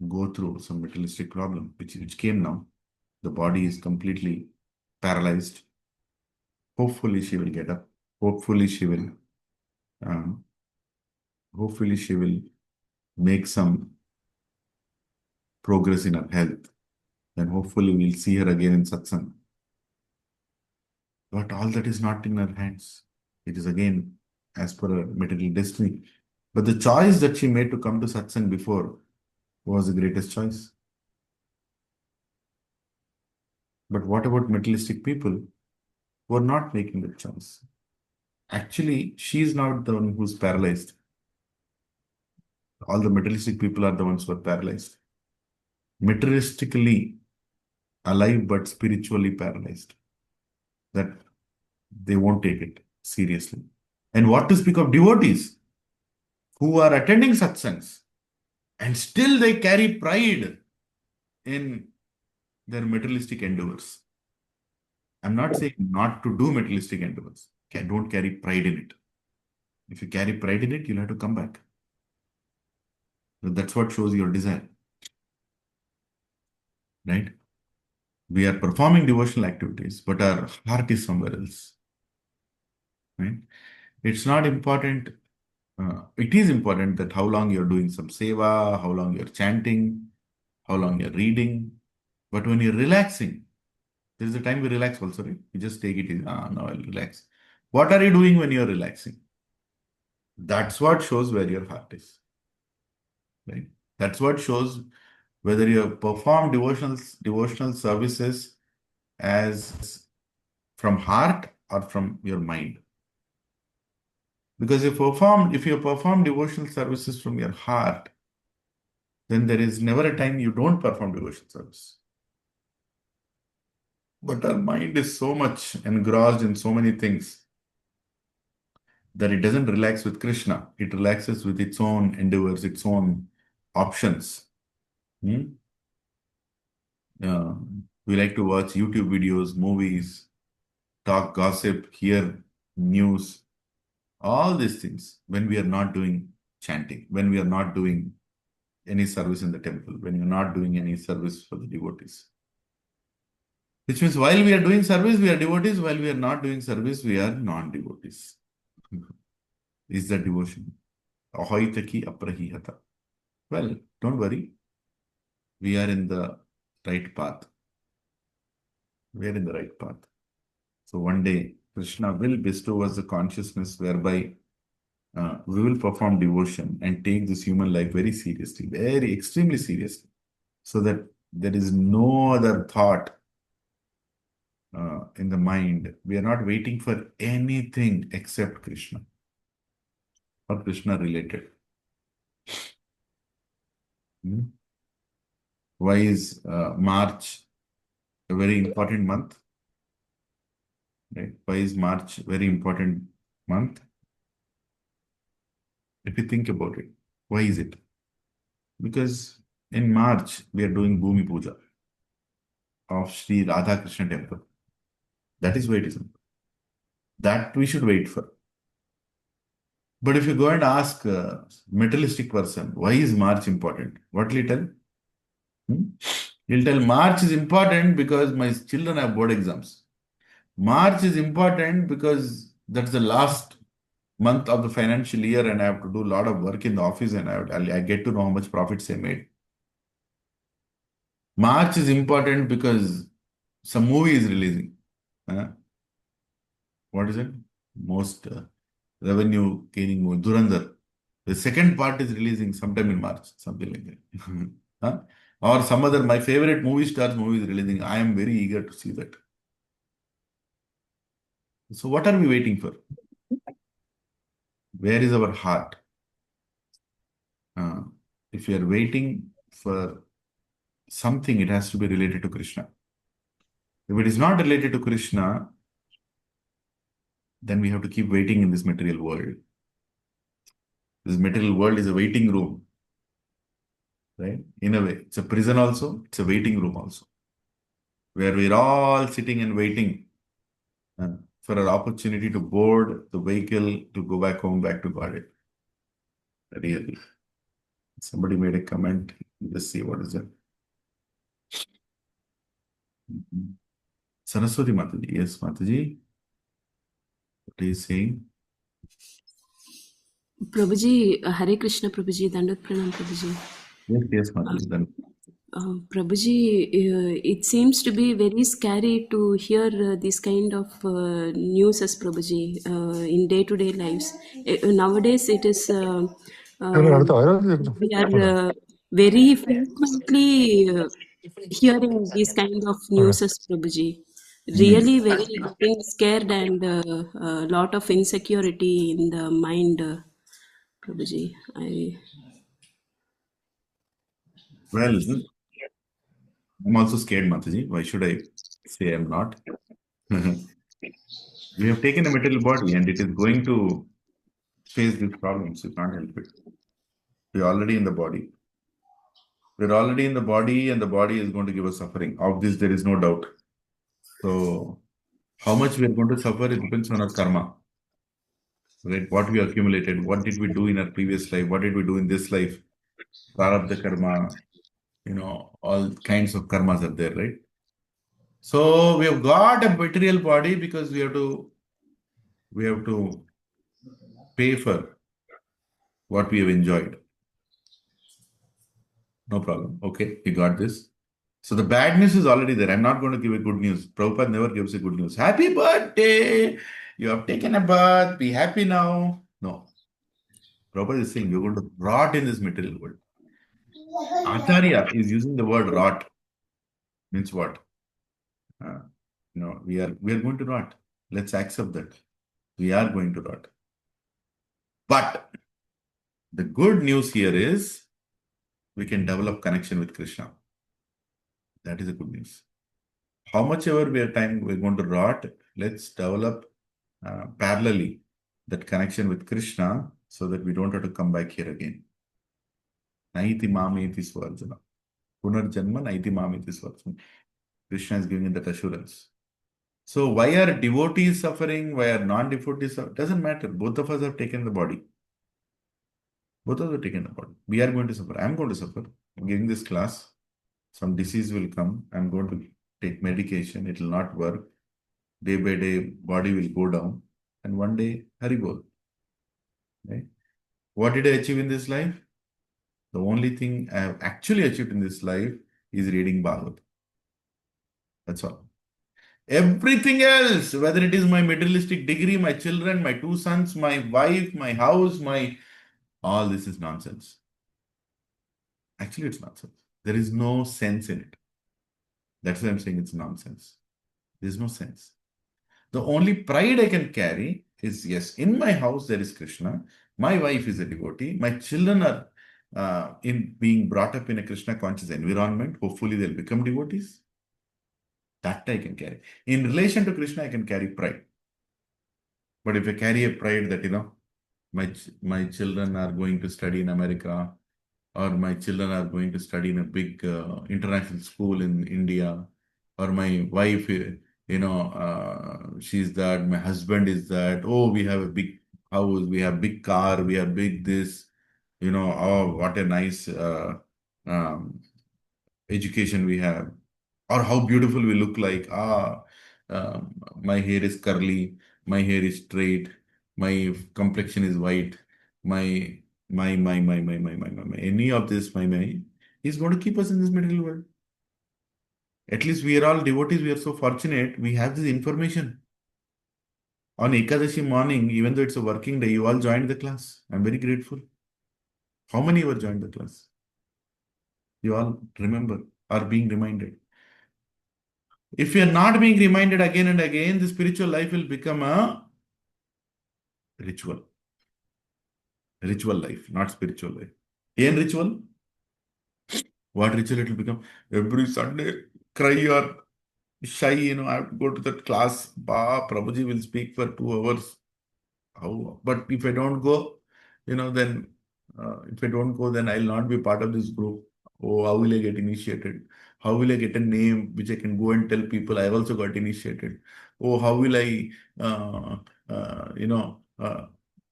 go through some materialistic problem, which came now. The body is completely paralyzed. Hopefully, she will get up. Hopefully, she will. Uh, hopefully, she will make some progress in her health. Then hopefully, we'll see her again in satsang. But all that is not in her hands. It is again as per her material destiny. But the choice that she made to come to satsang before was the greatest choice. But what about materialistic people who are not making that choice? Actually, she is not the one who's paralyzed. All the materialistic people are the ones who are paralyzed. Materialistically alive but spiritually paralyzed. That they won't take it seriously. And what to speak of devotees who are attending satsangs and still they carry pride in their materialistic endeavors. I'm not saying not to do materialistic endeavors. Don't carry pride in it. If you carry pride in it, you'll have to come back. So that's what shows your desire. Right? We are performing devotional activities, but our heart is somewhere else. Right? It's not important. It is important that how long you're doing some seva, how long you're chanting, how long you're reading. But when you're relaxing, there is a time we relax also, right? You just take it in, now I'll relax. What are you doing when you're relaxing? That's what shows where your heart is, right? That's what shows whether you have performed devotional services as from heart or from your mind. Because if you perform devotional services from your heart, then there is never a time you don't perform devotional service. But our mind is so much engrossed in so many things that it doesn't relax with Krishna. It relaxes with its own endeavors, its own options. Hmm? Uh, we like to watch YouTube videos, movies, talk gossip, hear news, all these things when we are not doing chanting, when we are not doing any service in the temple, when you're not doing any service for the devotees. Which means while we are doing service, we are devotees. While we are not doing service, we are non-devotees. Is that devotion? Ahoitaki aprahihata. Well, don't worry. We are in the right path. We are in the right path. So one day, Krishna will bestow us the consciousness whereby we will perform devotion and take this human life very seriously, very extremely seriously, so that there is no other thought in the mind. We are not waiting for anything except Krishna or Krishna related. Hmm? Why is March a very important month? Right? Why is March a very important month? If you think about it, why is it? Because in March we are doing Bhumi Puja of Sri Radha Krishna temple. That is why it is. That we should wait for. But if you go and ask a materialistic person, why is March important? What will he tell? Hmm? He'll tell March is important because my children have board exams. March is important because that's the last month of the financial year and I have to do a lot of work in the office and I get to know how much profits I made. March is important because some movie is releasing. What is it? Most revenue gaining movie, Durandar. The second part is releasing sometime in March, something like that. Huh? Or some other, my favorite movie stars movie is releasing. I am very eager to see that. So what are we waiting for? Where is our heart? Uh, if you are waiting for something, it has to be related to Krishna. If it is not related to Krishna, then we have to keep waiting in this material world. This material world is a waiting room, right? In a way, it's a prison also, it's a waiting room also, where we're all sitting and waiting for an opportunity to board the vehicle to go back home, back to Godhead. Really. Somebody made a comment. Let's see what is it. Saraswati Mataji. Yes, Mataji. What are you saying? Prabhuji, Hare Krishna Prabhuji, Dandat Pranam Prabhuji. Yes, Mataji. Then. Prabhuji, it seems to be very scary to hear this kind of news as Prabhuji in day-to-day lives. Nowadays, it is we are very frequently hearing these kind of news as Prabhuji. Really very getting scared and a lot of insecurity in the mind, Prabhuji. Well, I'm also scared, Mataji. Why should I say I'm not? We have taken a material body and it is going to face these problems. You can't help it. We're already in the body. We're already in the body and the body is going to give us suffering. Of this, there is no doubt. So, how much we are going to suffer, it depends on our karma. Right? What we accumulated, what did we do in our previous life, what did we do in this life? Prarabdha karma, all kinds of karmas are there, right? So we have got a material body because we have to pay for what we have enjoyed. No problem. Okay, you got this. So the bad news is already there. I'm not going to give a good news. Prabhupada never gives a good news. Happy birthday! You have taken a bath. Be happy now. No. Prabhupada is saying you're going to rot in this material world. Acharya is using the word rot. Means what? Uh, no, we are going to rot. Let's accept that. We are going to rot. But the good news here is we can develop connection with Krishna. That is the good news. How much ever we're going to rot, let's develop parallelly that connection with Krishna so that we don't have to come back here again. Naiti mameti swarjana. Punarjanma naiti mameti swarjana. Krishna is giving that assurance. So why are devotees suffering? Why are non-devotees suffering? Doesn't matter. Both of us have taken the body. Both of us have taken the body. We are going to suffer. I'm going to suffer. I'm giving this class. Some disease will come. I'm going to take medication. It will not work. Day by day, body will go down. And one day, Haribol. Right? What did I achieve in this life? The only thing I have actually achieved in this life is reading Bhagavad. That's all. Everything else, whether it is my materialistic degree, my children, my two sons, my wife, my house, all this is nonsense. Actually, it's nonsense. There is no sense in it. That's why I'm saying it's nonsense. There's no sense. The only pride I can carry is yes, in my house there is Krishna. My wife is a devotee. My children are in being brought up in a Krishna conscious environment. Hopefully, they'll become devotees. That I can carry. In relation to Krishna, I can carry pride. But if I carry a pride that, my children are going to study in America, or my children are going to study in a big international school in India, or my wife, she's that, my husband is that, oh, we have a big house, we have big car, we have big this, oh, what a nice um, education we have, or how beautiful we look like. My hair is curly, my hair is straight, my complexion is white, my any of this, my is going to keep us in this material world. At least we are all devotees, we are so fortunate, we have this information. On Ekadashi morning, even though it's a working day, you all joined the class. I'm very grateful. How many were joined the class? You all remember, are being reminded. If you are not being reminded again and again, the spiritual life will become a ritual. Ritual life, not spiritual life. Ain ritual? What ritual it will become? Every Sunday, cry or shy, I have to go to that class. Prabhuji will speak for 2 hours. How? But if I don't go, then if I don't go, then I'll not be part of this group. Oh, how will I get initiated? How will I get a name which I can go and tell people I also got initiated? Oh, how will I, uh, uh, you know, uh,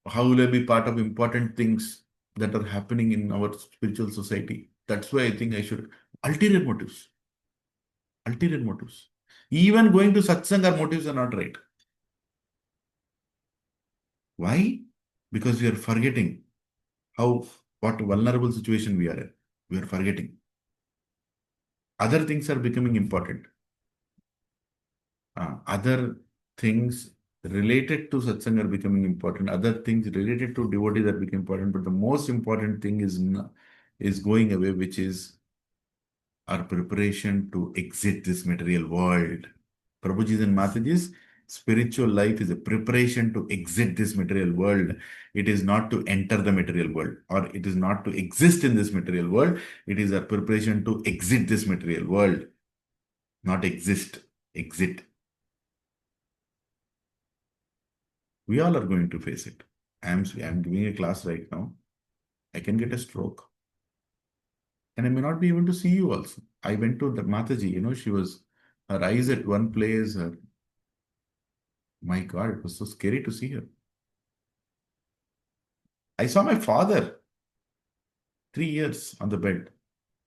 how will I be part of important things that are happening in our spiritual society? That's why I think I should. Ulterior motives. Ulterior motives. Even going to satsang, our motives are not right. Why? Because we are forgetting what vulnerable situation we are in. We are forgetting. Other things are becoming important. Other things related to satsang are becoming important. Other things related to devotees are becoming important. But the most important thing is going away, which is our preparation to exit this material world. Prabhuji's and Mataji's spiritual life is a preparation to exit this material world. It is not to enter the material world, or it is not to exist in this material world. It is a preparation to exit this material world, not exist, exit. We all are going to face it. I'm giving a class right now. I can get a stroke, and I may not be able to see you also. I went to the Mataji, her eyes at one place. My God, it was so scary to see her. I saw my father 3 years on the bed,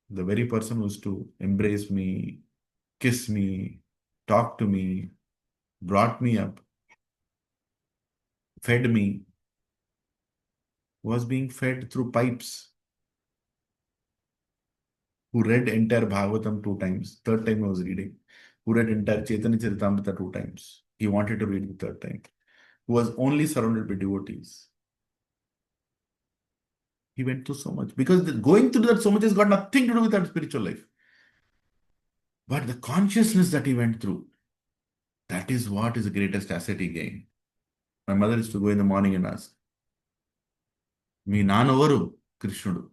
the very person who used to embrace me, kiss me. talked to me, brought me up, fed me, was being fed through pipes, who read entire Bhagavatam 2 times. Third time I was reading. Who read entire Chaitanya Charitamrita 2 times. He wanted to read the third time. Who was only surrounded by devotees. He went through so much. Because going through that so much has got nothing to do with our spiritual life. But the consciousness that he went through, that is what is the greatest asset he gained. My mother used to go in the morning and ask, "Me nanovaru Krishnudu."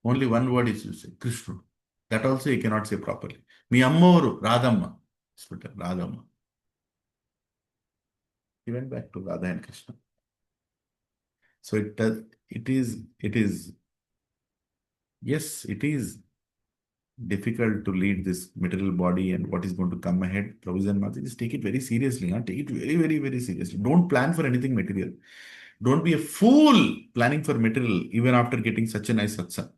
Only one word is to say, Krishnudu. That also he cannot say properly. "Me ammovaru Radhamma." Radhamma. He went back to Radha and Krishna. So yes, it is difficult to lead this material body and what is going to come ahead. Prabhuji and Mataji, just take it very seriously. Huh? Take it very, very, very seriously. Don't plan for anything material. Don't be a fool planning for material even after getting such a nice satsang.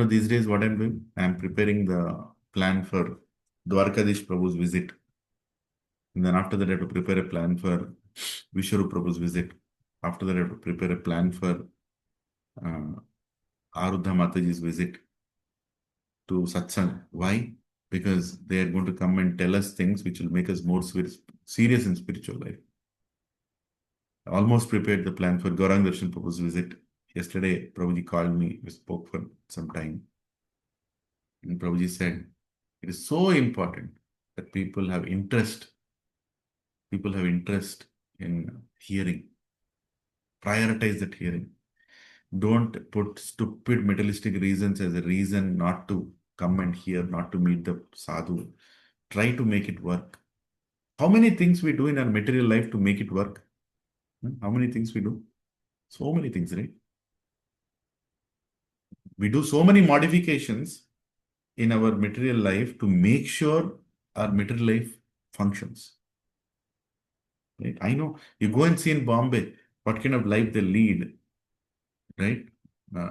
These days what I'm doing? I'm preparing the plan for Dwarkadish Prabhu's visit. And then after that, I have to prepare a plan for Vishwarup Prabhu's visit. After that, I have to prepare a plan for uh, Arudha Mataji's visit to Satsang. Why? Because they are going to come and tell us things which will make us more serious in spiritual life. I almost prepared the plan for Gaurang Darshan Prabhu's visit. Yesterday, Prabhuji called me. We spoke for some time. And Prabhuji said, it is so important that people have interest. People have interest in hearing. Prioritize that hearing. Don't put stupid materialistic reasons as a reason not to come and hear, not to meet the sadhu. Try to make it work. How many things we do in our material life to make it work? How many things we do? So many things, right? We do so many modifications in our material life to make sure our material life functions. Right? I know you go and see in Bombay what kind of life they lead, right?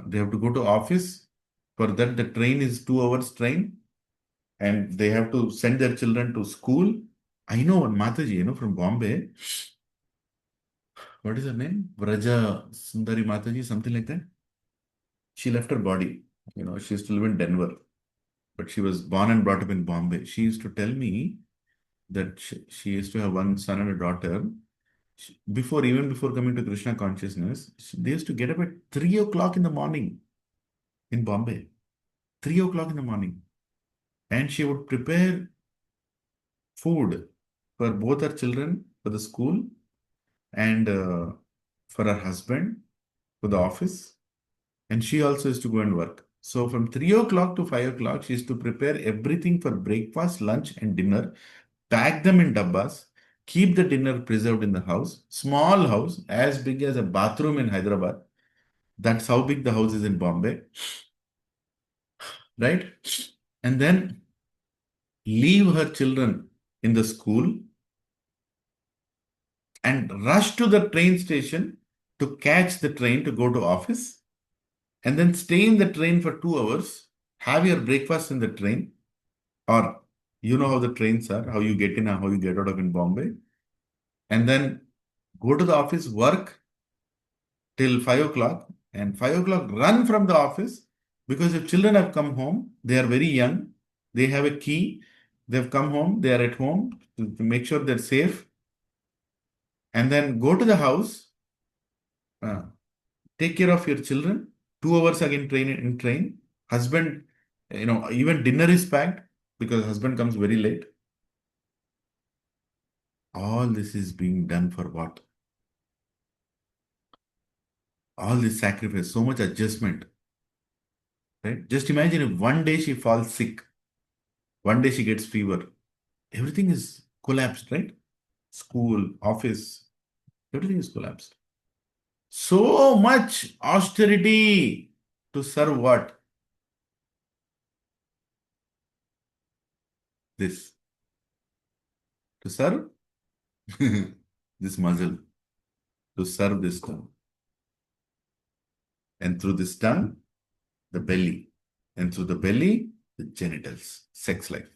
They have to go to office. For that, the train is 2 hours train, and they have to send their children to school. I know one Mataji, from Bombay. What is her name? Vraja Sundari Mataji, something like that. She left her body. She used to live in Denver, but she was born and brought up in Bombay. She used to tell me that she used to have one son and a daughter. Even before coming to Krishna consciousness, they used to get up at 3 o'clock in the morning in Bombay. 3 o'clock in the morning. And she would prepare food for both her children for the school and for her husband for the office. And she also used to go and work. So from 3 o'clock to 5 o'clock, she used to prepare everything for breakfast, lunch, and dinner, pack them in dabbas, keep the dinner preserved in the house. Small house, as big as a bathroom in Hyderabad. That's how big the house is in Bombay. Right? And then leave her children in the school and rush to the train station to catch the train to go to office, and then stay in the train for 2 hours, have your breakfast in the train, or you know how the trains are, how you get in and how you get out of in Bombay, and then go to the office, work till 5 o'clock, and 5 o'clock run from the office, because if children have come home, they are very young, they have a key, they've come home, they are at home to make sure they're safe, and then go to the house, uh, take care of your children. 2 hours again train. Husband, even dinner is packed because husband comes very late. All this is being done for what? All this sacrifice, so much adjustment. Right? Just imagine if one day she falls sick, one day she gets fever, everything is collapsed, right? School, office, everything is collapsed. So much austerity to serve what? This. To serve this muzzle. To serve this tongue. And through this tongue, the belly. And through the belly, the genitals, sex life.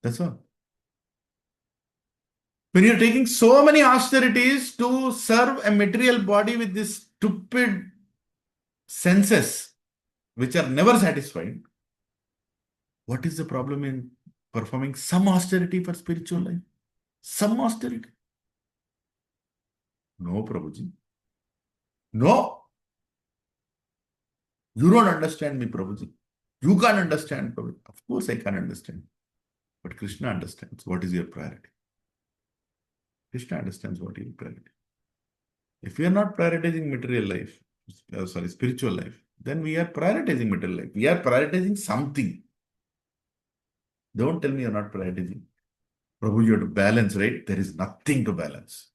That's all. When you're taking so many austerities to serve a material body with these stupid senses, which are never satisfied, what is the problem in performing some austerity for spiritual life? Some austerity? No, Prabhuji. No. You don't understand me, Prabhuji. You can't understand, Prabhuji. Of course, I can't understand. But Krishna understands what is your priority. Krishna understands what is your priority. If we are not prioritizing material life, spiritual life, then we are prioritizing material life. We are prioritizing something. Don't tell me you're not prioritizing. Prabhu, you have to balance, right? There is nothing to balance.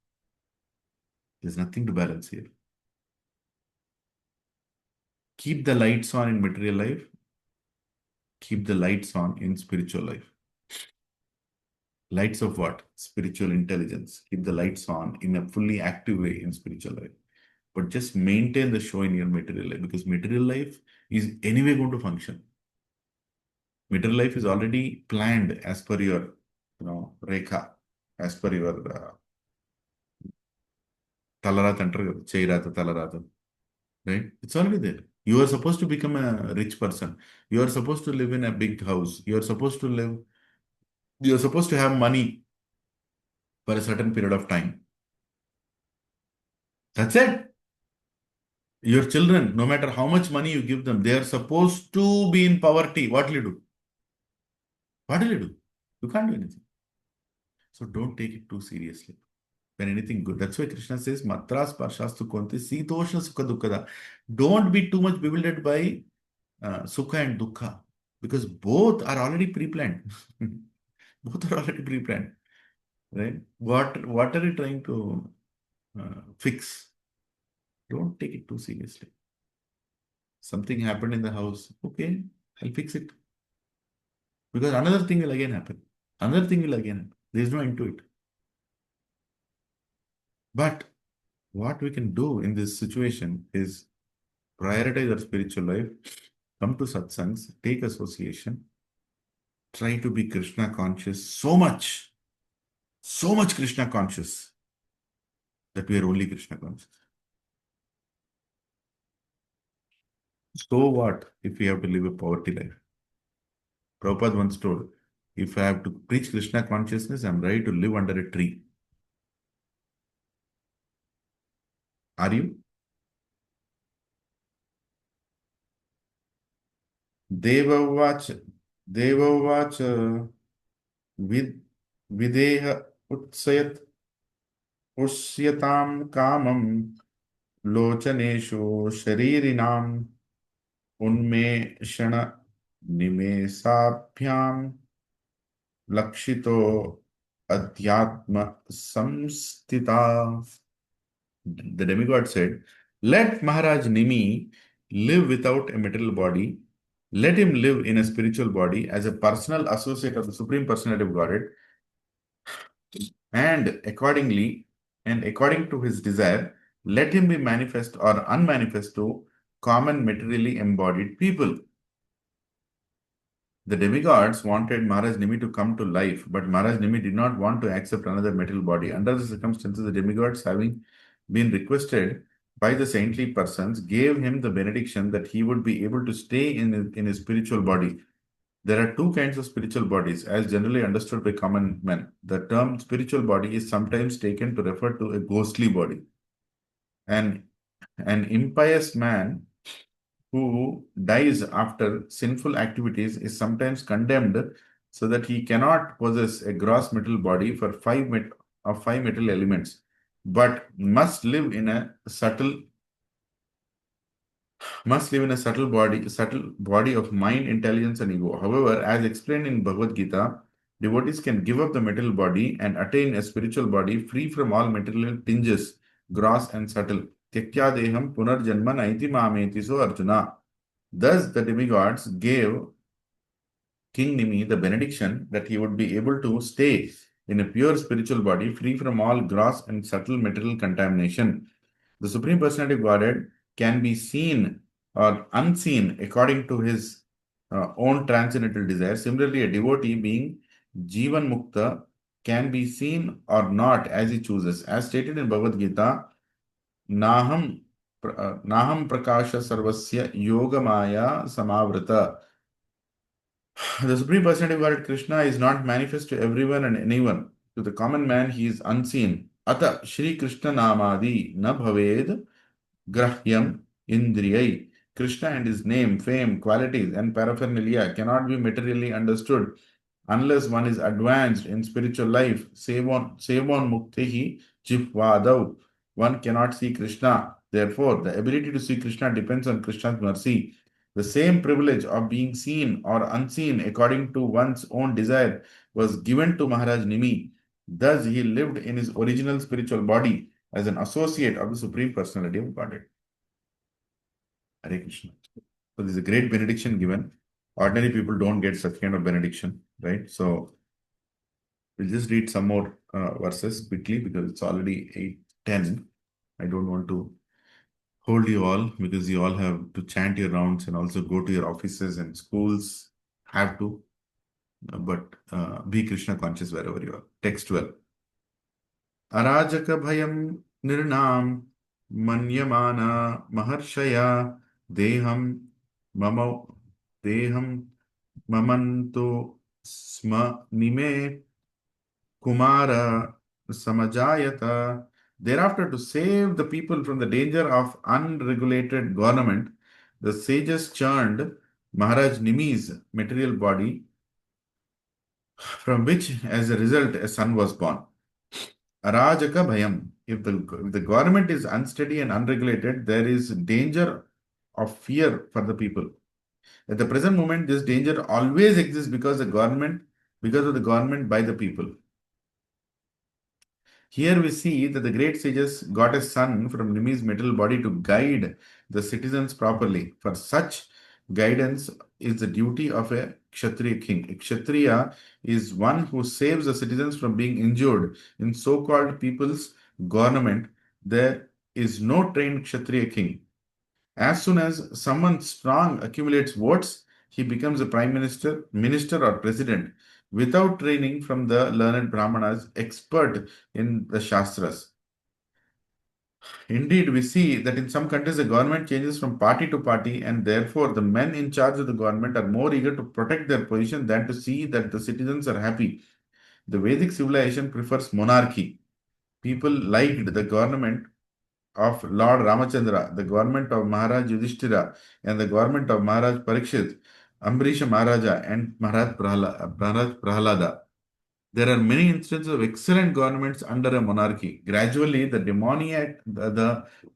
There's nothing to balance here. Keep the lights on in material life. Keep the lights on in spiritual life. Lights of what? Spiritual intelligence. Keep the lights on in a fully active way in spiritual life. But just maintain the show in your material life, because material life is anyway going to function. Material life is already planned as per your, rekha, as per your talarat antaru, chairata talarata, right? It's already there. You are supposed to become a rich person. You are supposed to live in a big house. You are supposed to have money for a certain period of time. That's it. Your children, no matter how much money you give them, they are supposed to be in poverty. What will you do? What will you do? You can't do anything. So don't take it too seriously. When anything good, that's why Krishna says, Matras Parshastu Konti Sitoshna Sukha Dukkada. Don't be too much bewildered by Sukha and Dukkha, because both are already pre-planned. Both are already pre-planned. Right? What are you trying to fix? Don't take it too seriously. Something happened in the house. Okay, I'll fix it. Because another thing will again happen. Another thing will again happen. There is no end to it. But what we can do in this situation is prioritize our spiritual life, come to satsangs, take association, try to be Krishna conscious so much Krishna conscious that we are only Krishna conscious. So what if we have to live a poverty life? Prabhupada once told, if I have to preach Krishna consciousness, I'm ready to live under a tree. Are you? Devavach, Devavach, Videha Utsayat Usyatam Kamam Lochaneshu Sharirinam Unmeshana Nimesabhyam Lakshito Adhyatma Samstita. The demigod said, let Maharaj Nimi live without a material body. Let him live in a spiritual body as a personal associate of the Supreme Personality of Godhead. And according to his desire, let him be manifest or unmanifest to common materially embodied people. The demigods wanted Maharaj Nimi to come to life, but Maharaj Nimi did not want to accept another material body. Under the circumstances, the demigods, having been requested by the saintly persons, gave him the benediction that he would be able to stay in his spiritual body. There are two kinds of spiritual bodies, as generally understood by common men. The term spiritual body is sometimes taken to refer to a ghostly body. An impious man who dies after sinful activities is sometimes condemned so that he cannot possess a gross material body for five material elements, but must live in a subtle body of mind, intelligence, and ego. However, as explained in Bhagavad Gita, devotees can give up the material body and attain a spiritual body free from all material tinges, gross and subtle. Tyaktya deham punarjanma naiti mameti so Arjuna. Thus, the demigods gave King Nimi the benediction that he would be able to stay in a pure spiritual body free from all gross and subtle material contamination. The Supreme Personality of Godhead can be seen or unseen according to his own transcendental desire. Similarly, a devotee being Jivan Mukta can be seen or not as he chooses. As stated in Bhagavad Gita, Naham, Naham Prakasha Sarvasya Yoga Maya Samavrata. The Supreme Personality of Godhead Krishna is not manifest to everyone and anyone. To the common man, he is unseen. Ata Shri Krishna Namadi na bhaved grahyam indriyai. Krishna and his name, fame, qualities, and paraphernalia cannot be materially understood unless one is advanced in spiritual life. Sevon muktehi jivvadav. One cannot see Krishna. Therefore, the ability to see Krishna depends on Krishna's mercy. The same privilege of being seen or unseen according to one's own desire was given to Maharaj Nimi. Thus, he lived in his original spiritual body as an associate of the Supreme Personality of Godhead. Hare Krishna. So, this is a great benediction given. Ordinary people don't get such kind of benediction, right? So, we'll just read some more verses quickly because it's already 8:10. I don't want to hold you all because you all have to chant your rounds and also go to your offices and schools. Have to, but be Krishna conscious wherever you are. Text 12. Arajaka bhayam nirnam manyamana maharshaya deham mama deham mamanto sma nime kumara samajayata. Thereafter, to save the people from the danger of unregulated government, the sages churned Maharaj Nimi's material body, from which, as a result, a son was born. Arajaka bhayam. If the government is unsteady and unregulated, there is danger of fear for the people. At the present moment, this danger always exists because of the government by the people. Here we see that the great sages got a son from Nimi's material body to guide the citizens properly. For such guidance is the duty of a Kshatriya king. A Kshatriya is one who saves the citizens from being injured. In so-called people's government, there is no trained Kshatriya king. As soon as someone strong accumulates votes, he becomes a prime minister or president without training from the learned Brahmanas, expert in the Shastras. Indeed, we see that in some countries the government changes from party to party, and therefore the men in charge of the government are more eager to protect their position than to see that the citizens are happy. The Vedic civilization prefers monarchy. People liked the government of Lord Ramachandra, the government of Maharaj Yudhishthira, and the government of Maharaj Parikshit, Ambrisha Maharaja, and Maharaj Prahalada. There are many instances of excellent governments under a monarchy. Gradually, the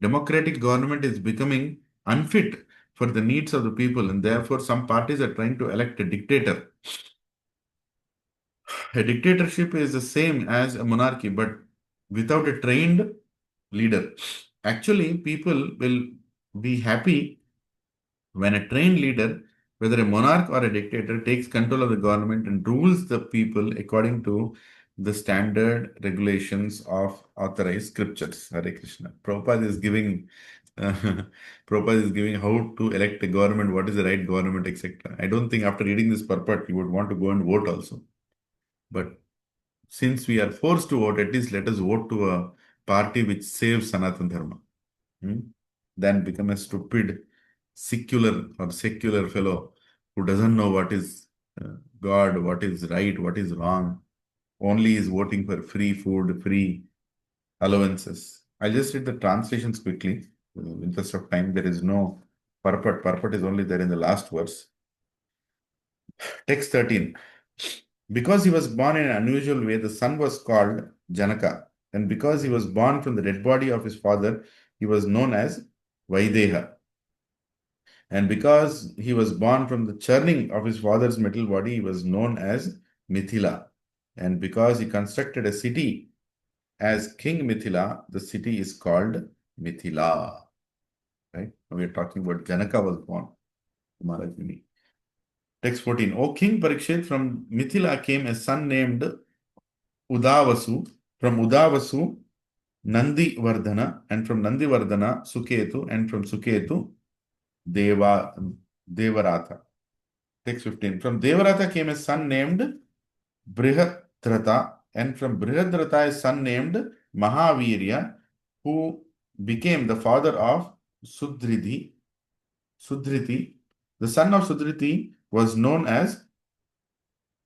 democratic government is becoming unfit for the needs of the people, and therefore some parties are trying to elect a dictator. A dictatorship is the same as a monarchy, but without a trained leader. Actually, people will be happy when a trained leader, whether a monarch or a dictator, takes control of the government and rules the people according to the standard regulations of authorized scriptures. Hare Krishna. Prabhupada is giving Prabhupada is giving how to elect a government, what is the right government, etc. I don't think after reading this purport you would want to go and vote also. But since we are forced to vote, at least let us vote to a party which saves Sanatana Dharma. Then become a stupid secular fellow who doesn't know what is God, what is right, what is wrong, only is voting for free food, free allowances. I'll just read the translations quickly. In the interest of time, there is no purport. Purport is only there in the last verse. Text 13. Because he was born in an unusual way, the son was called Janaka. And because he was born from the dead body of his father, he was known as Vaideha. And because he was born from the churning of his father's metal body, he was known as Mithila. And because he constructed a city as King Mithila, the city is called Mithila. Right? Now we are talking about Janaka was born. Maharaj Muni. Text 14. O King Parikshit, from Mithila came a son named Udavasu. From Udavasu, Nandi Vardhana, and from Nandi Vardhana, Suketu, and from Suketu, Devaratha. Text 15. From Devaratha came a son named Brihadrata, and from Brihadrata a son named Mahavirya, who became the father of Sudriti. Sudriti. The son of Sudriti was known as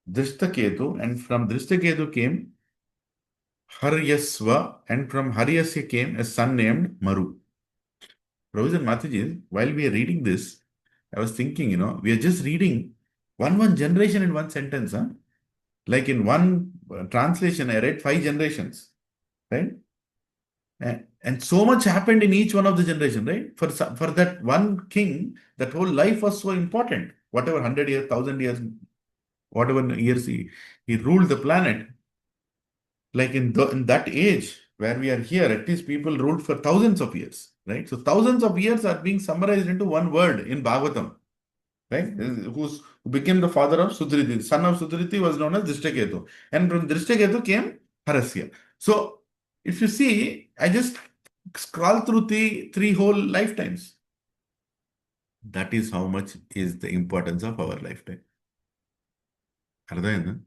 Drishtaketu, and from Drishtaketu came Haryasva, and from Haryasya came a son named Maru. Professor Mataji, while we are reading this, I was thinking, we are just reading one generation in one sentence. Huh? Like in one translation, I read 5 generations, right? And so much happened in each one of the generation, right? For that one king, that whole life was so important. Whatever 100 years, 1,000 years, whatever years he ruled the planet. Like in that age where we are here, at least people ruled for thousands of years, right? So thousands of years are being summarized into one word in Bhagavatam, right? Who became the father of Sudriti. The son of Sudriti was known as Drishtaketu. And from Drishtaketu came Harasya. So if you see, I just scroll through the 3 whole lifetimes. That is how much is the importance of our lifetime. Ardha.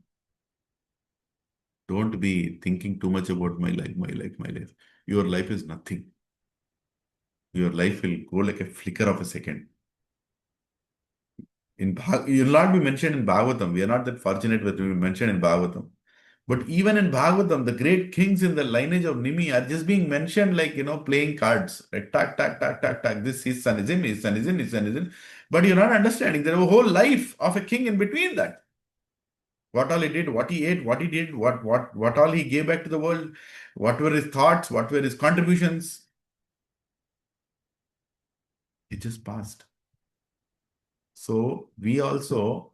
Don't be thinking too much about my life, my life, my life. Your life is nothing. Your life will go like a flicker of a second. You'll not be mentioned in Bhagavatam. We are not that fortunate that we will be mentioned in Bhagavatam. But even in Bhagavatam, the great kings in the lineage of Nimi are just being mentioned like, playing cards. Like, tak, tak, tak, tak, tak. This, his son is in, his son is in, his son is in. But you're not understanding. There is a whole life of a king in between that. What all he did, what he ate, what he did, what all he gave back to the world, what were his thoughts, what were his contributions. It just passed. So we also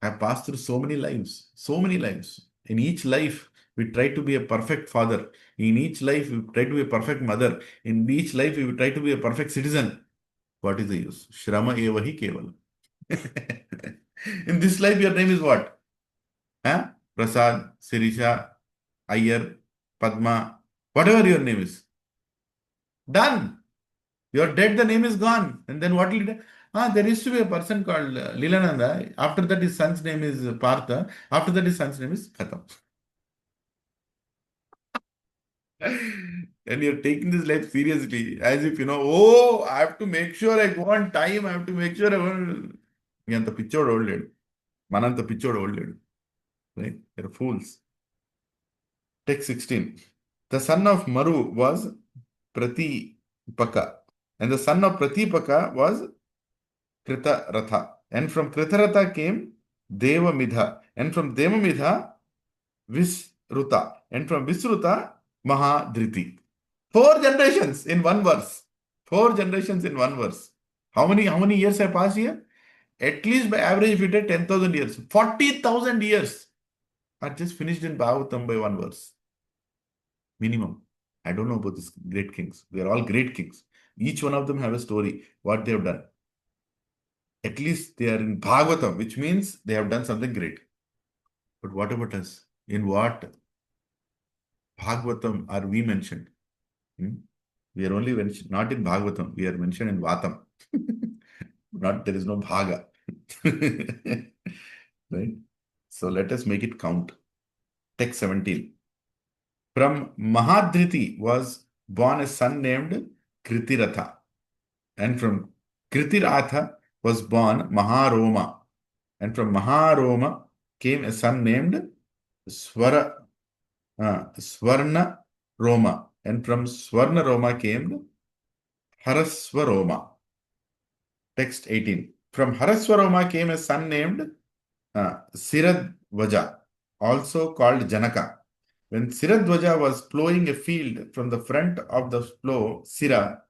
have passed through so many lives, so many lives. In each life, we try to be a perfect father. In each life, we try to be a perfect mother. In each life, we try to be a perfect citizen. What is the use? Shrama evahi keval. In this life, your name is what? Huh? Prasad, Sirisha, Ayer, Padma, whatever your name is. Done. You're dead, the name is gone. And then what will it? There used to be a person called Lilananda. After that, his son's name is Partha. After that, his son's name is Khatam. And you're taking this life seriously, as if, oh, I have to make sure I go on time. I have to make sure I want. Yanta pichod old lady. Mananta pichod old lady. Right? They're fools. Text 16. The son of Maru was Pratipaka. And the son of Pratipaka was Kritaratha. And from Kritaratha came Devamidha. And from Devamidha, Visruta. And from Visruta, Mahadriti. 4 generations in one verse. 4 generations in one verse. How many years have passed here? At least by average, if you take 10,000 years, 40,000 years are just finished in Bhagavatam by one verse. Minimum. I don't know about these great kings. They are all great kings. Each one of them have a story, what they have done. At least they are in Bhagavatam, which means they have done something great. But what about us? In what Bhagavatam are we mentioned? We are only mentioned, not in Bhagavatam, we are mentioned in Vatam. There is no Bhaga. Right? So let us make it count. Text 17. From Mahadriti was born a son named Kritiratha. And from Kritiratha was born Maharoma. And from Maharoma came a son named Swarna Roma. And from Swarna Roma came Haraswaroma. Text 18. From Haraswaroma came a son named Siradvaja, also called Janaka. When Siradvaja was plowing a field, from the front of the plow, Sira,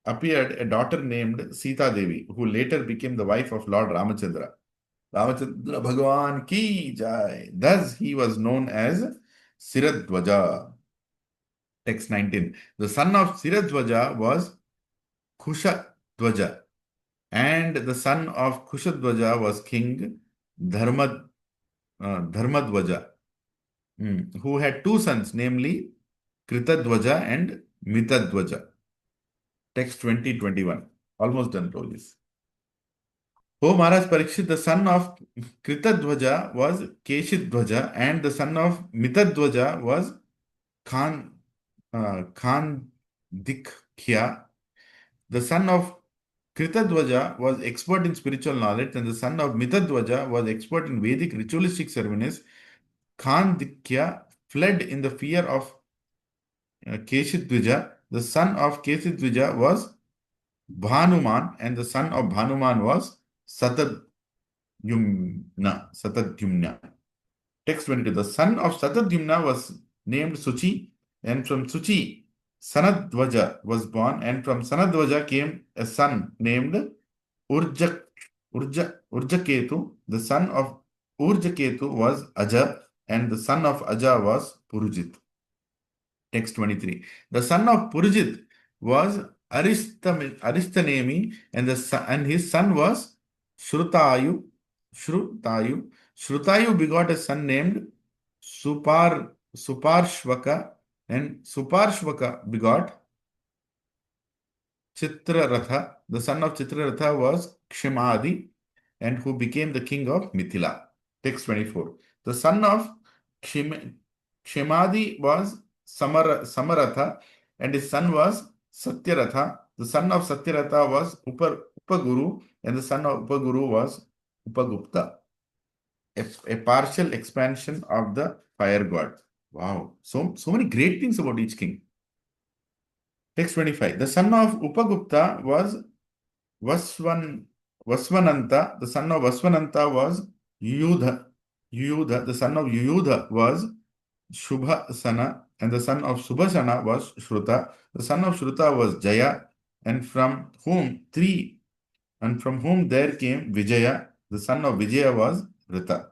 appeared a daughter named Sita Devi, who later became the wife of Lord Ramachandra. Ramachandra Bhagavan ki jai. Thus he was known as Siradvaja. Text 19. The son of Siradvaja was Kushadvaja, and the son of Kushadvaja was King Dharmadvaja, who had 2 sons, namely Kritadvaja and Mitadvaja. Text 20-21. Almost done, Rolis. O Maharaj Parikshit, the son of Kritadwaja was Keshidwaja, and the son of Mitadwaja was Khan Khan Dikhya. The son of Kritadwaja was expert in spiritual knowledge, and the son of Mitadwaja was expert in Vedic ritualistic ceremonies. Khan Dikhya fled in the fear of Keshidwaja. The son of Keshidwaja was Bhanuman, and the son of Bhanuman was Satadyumna. Text 22. The son of Satadyumna was named Suchi, and from Suchi, Sanadvaja was born, and from Sanadvaja came a son named Urja, Urjaketu. The son of Urjaketu was Aja, and the son of Aja was Purujit. Text 23. The son of Purujit was Aristanemi, and his son was Shrutayu. Shrutayu begot a son named Suparshvaka, and Suparshvaka begot Chitraratha. The son of Chitraratha was Kshimadi, and who became the king of Mithila. Text 24. The son of Kshimadi was Samaratha, and his son was Satyaratha. The son of Satyaratha was Upaguru, and the son of Upaguru was Upagupta, a partial expansion of the fire god. Wow. So many great things about each king. Text 25. The son of Upagupta was Vaswananta. The son of Vaswananta was Yudha. The son of Yudha was Shubhasana, and the son of Subhasana was Shruta. The son of Shruta was Jaya, and from whom there came Vijaya. The son of Vijaya was Rita.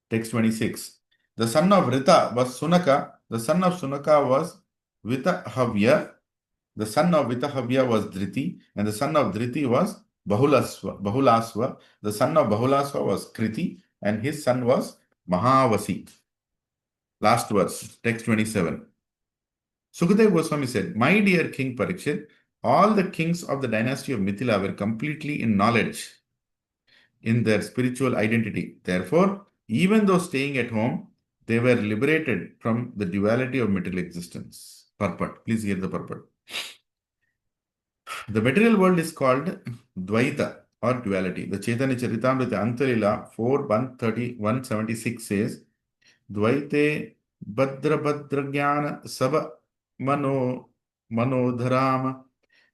Text 26. The son of Rita was Sunaka. The son of Sunaka was Vitahavya. The son of Vitahavya was Dhriti, and the son of Dhriti was Bahulasva. The son of Bahulasva was Kriti, and his son was Mahavasi. Last verse, text 27. Sukadeva Goswami said, My dear King Parikshit, all the kings of the dynasty of Mithila were completely in knowledge in their spiritual identity. Therefore, even though staying at home, they were liberated from the duality of material existence. Purport. Please hear the purport. The material world is called Dvaita or duality. The Chaitanya Charitamrita Antalila 4.176 says, Dvaite Badra Badra Jnana Saba Manodharama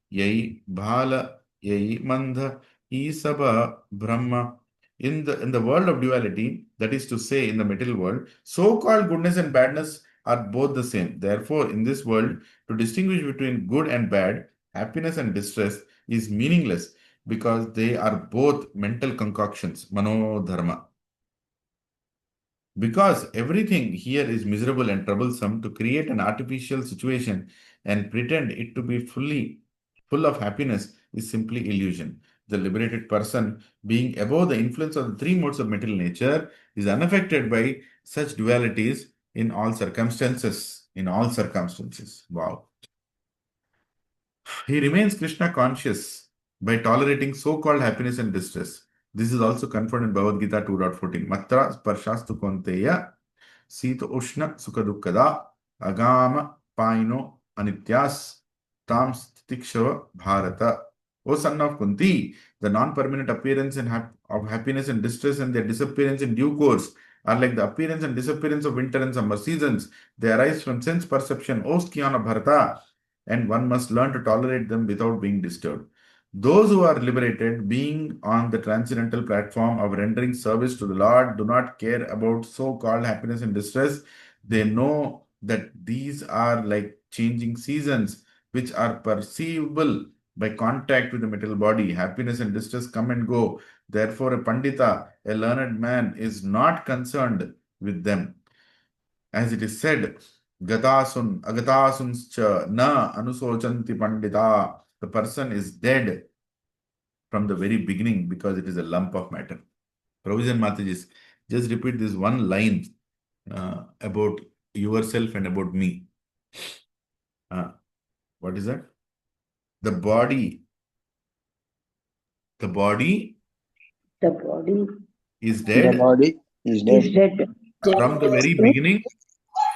Yai Bhala Yai Mandha Isaba Brahma. In the world of duality, that is to say, in the material world, so-called goodness and badness are both the same. Therefore, in this world, to distinguish between good and bad, happiness and distress is meaningless because they are both mental concoctions, manodharma. Because everything here is miserable and troublesome, to create an artificial situation and pretend it to be full of happiness is simply illusion. The liberated person, being above the influence of the three modes of material nature, is unaffected by such dualities in all circumstances. In all circumstances. Wow. He remains Krishna conscious by tolerating so-called happiness and distress. This is also confirmed in Bhagavad Gita 2.14. Matra sparshastu konteya sita ushna sukha dukkada agama paino anityas tam stitikshava bharata. O son of Kunti, the non-permanent appearance of happiness and distress and their disappearance in due course are like the appearance and disappearance of winter and summer seasons. They arise from sense perception, O Skion of Bharata, and one must learn to tolerate them without being disturbed. Those who are liberated, being on the transcendental platform of rendering service to the Lord, do not care about so-called happiness and distress. They know that these are like changing seasons, which are perceivable by contact with the material body. Happiness and distress come and go. Therefore, a Pandita, a learned man, is not concerned with them. As it is said, Agatasunscha na anusochanti pandita. The person is dead from the very beginning because it is a lump of matter. Provision Mataji, just repeat this one line about yourself and about me. What is that? The body The body The body is The dead body is is dead dead from the very Dead beginning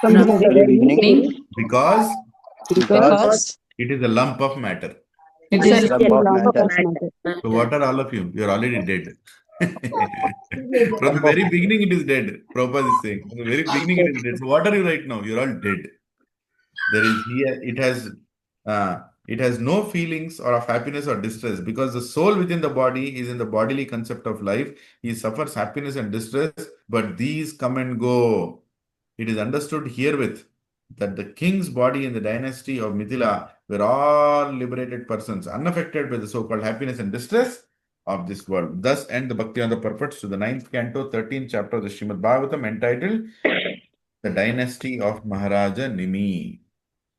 from from the from the the very very beginning beginning because because because it is a lump of matter. it it is is a lump it's a of lump lump of matter. of matter. So matter. what are all of you? You are already dead. From the Lump of very matter. beginning, it is dead. Prabhupada is saying. From the very beginning, it is dead. So what are you right now? You're all dead. There is here, it has no feelings or of happiness or distress because the soul within the body is in the bodily concept of life. He suffers happiness and distress, but these come and go. It is understood herewith that the king's body in the dynasty of Mithila were all liberated persons, unaffected by the so-called happiness and distress of this world. Thus end the Bhakti on the Purports to the 9th canto, 13th chapter of the Srimad Bhagavatam entitled The Dynasty of Maharaja Nimi.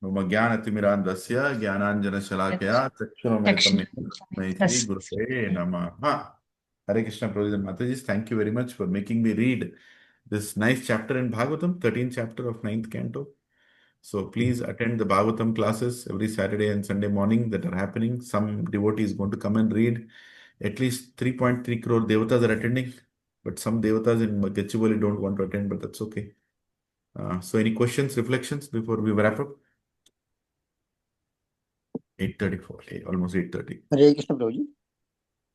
मम ज्ञानतिमिरान्धस्य ज्ञानाञ्जनशलाकया चक्षुरुन्मिलितं येन तस्मै श्रीगुरवे नमः. Hare Krishna, Prabhuji and Mataji, thank you very much for making me read this nice chapter in Bhagavatam, 13th chapter of 9th canto. So please attend the Bhagavatam classes every Saturday and Sunday morning that are happening. Some devotee is going to come and read. At least 3.3 crore devatas are attending, but some devatas in Gachibowli don't want to attend, but that's okay. So any questions, reflections before we wrap up? 8:34, almost 8:30. Hare Krishna Prabhuji.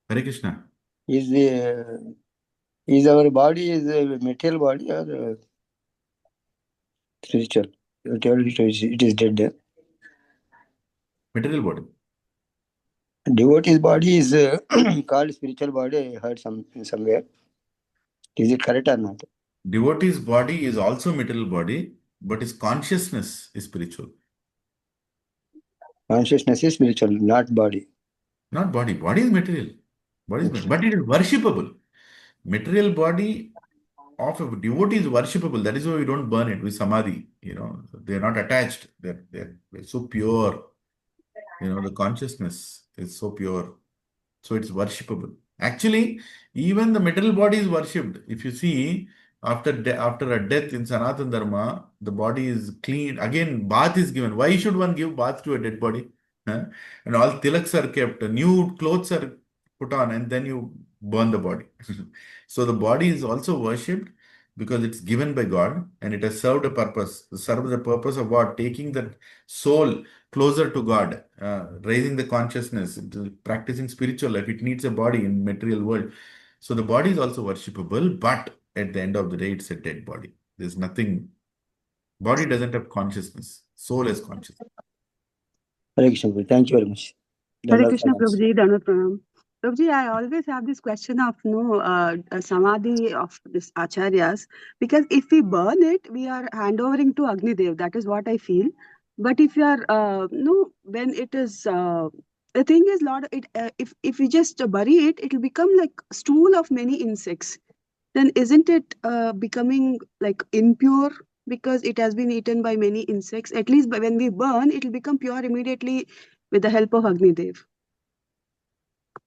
Hare Krishna. Is our body is a material body or spiritual? You told it is dead. Material body. Devotee's body is called spiritual body. I heard somewhere. Is it correct or not? Devotee's body is also material body, but his consciousness is spiritual. Consciousness is spiritual, not body. Not body. Body is material. Body is Okay. but it is worshipable. Material body of a devotee is worshipable. That is why we don't burn it with samadhi. They are not attached. They're so pure. The consciousness is so pure. So it's worshipable. Actually, even the material body is worshipped. If you see, after a death in Sanatana Dharma, the body is cleaned. Again, bath is given. Why should one give bath to a dead body? Huh? And all tilaks are kept, new clothes are put on, and then you burn the body. So the body is also worshipped because it's given by God and it has served a purpose. Served the purpose of what? Taking the soul closer to God, raising the consciousness, practicing spiritual life. It needs a body in material world. So the body is also worshipable, but at the end of the day, it's a dead body. There's nothing. Body doesn't have consciousness. Soul has consciousness. Hare Krishna Prabhuji. Thank you very much. Hare Dandavat Krishna pranams. Prabhuji, Dhanvat Pranam. Prabhuji, I always have this question of samadhi of this acharyas, because if we burn it, we are handovering to Agni Dev. That is what I feel. But if you are no, when it is the thing is, Lord, if we just bury it, it will become like stool of many insects. Then isn't it becoming like impure because it has been eaten by many insects? At least when we burn, it will become pure immediately with the help of Agni Dev.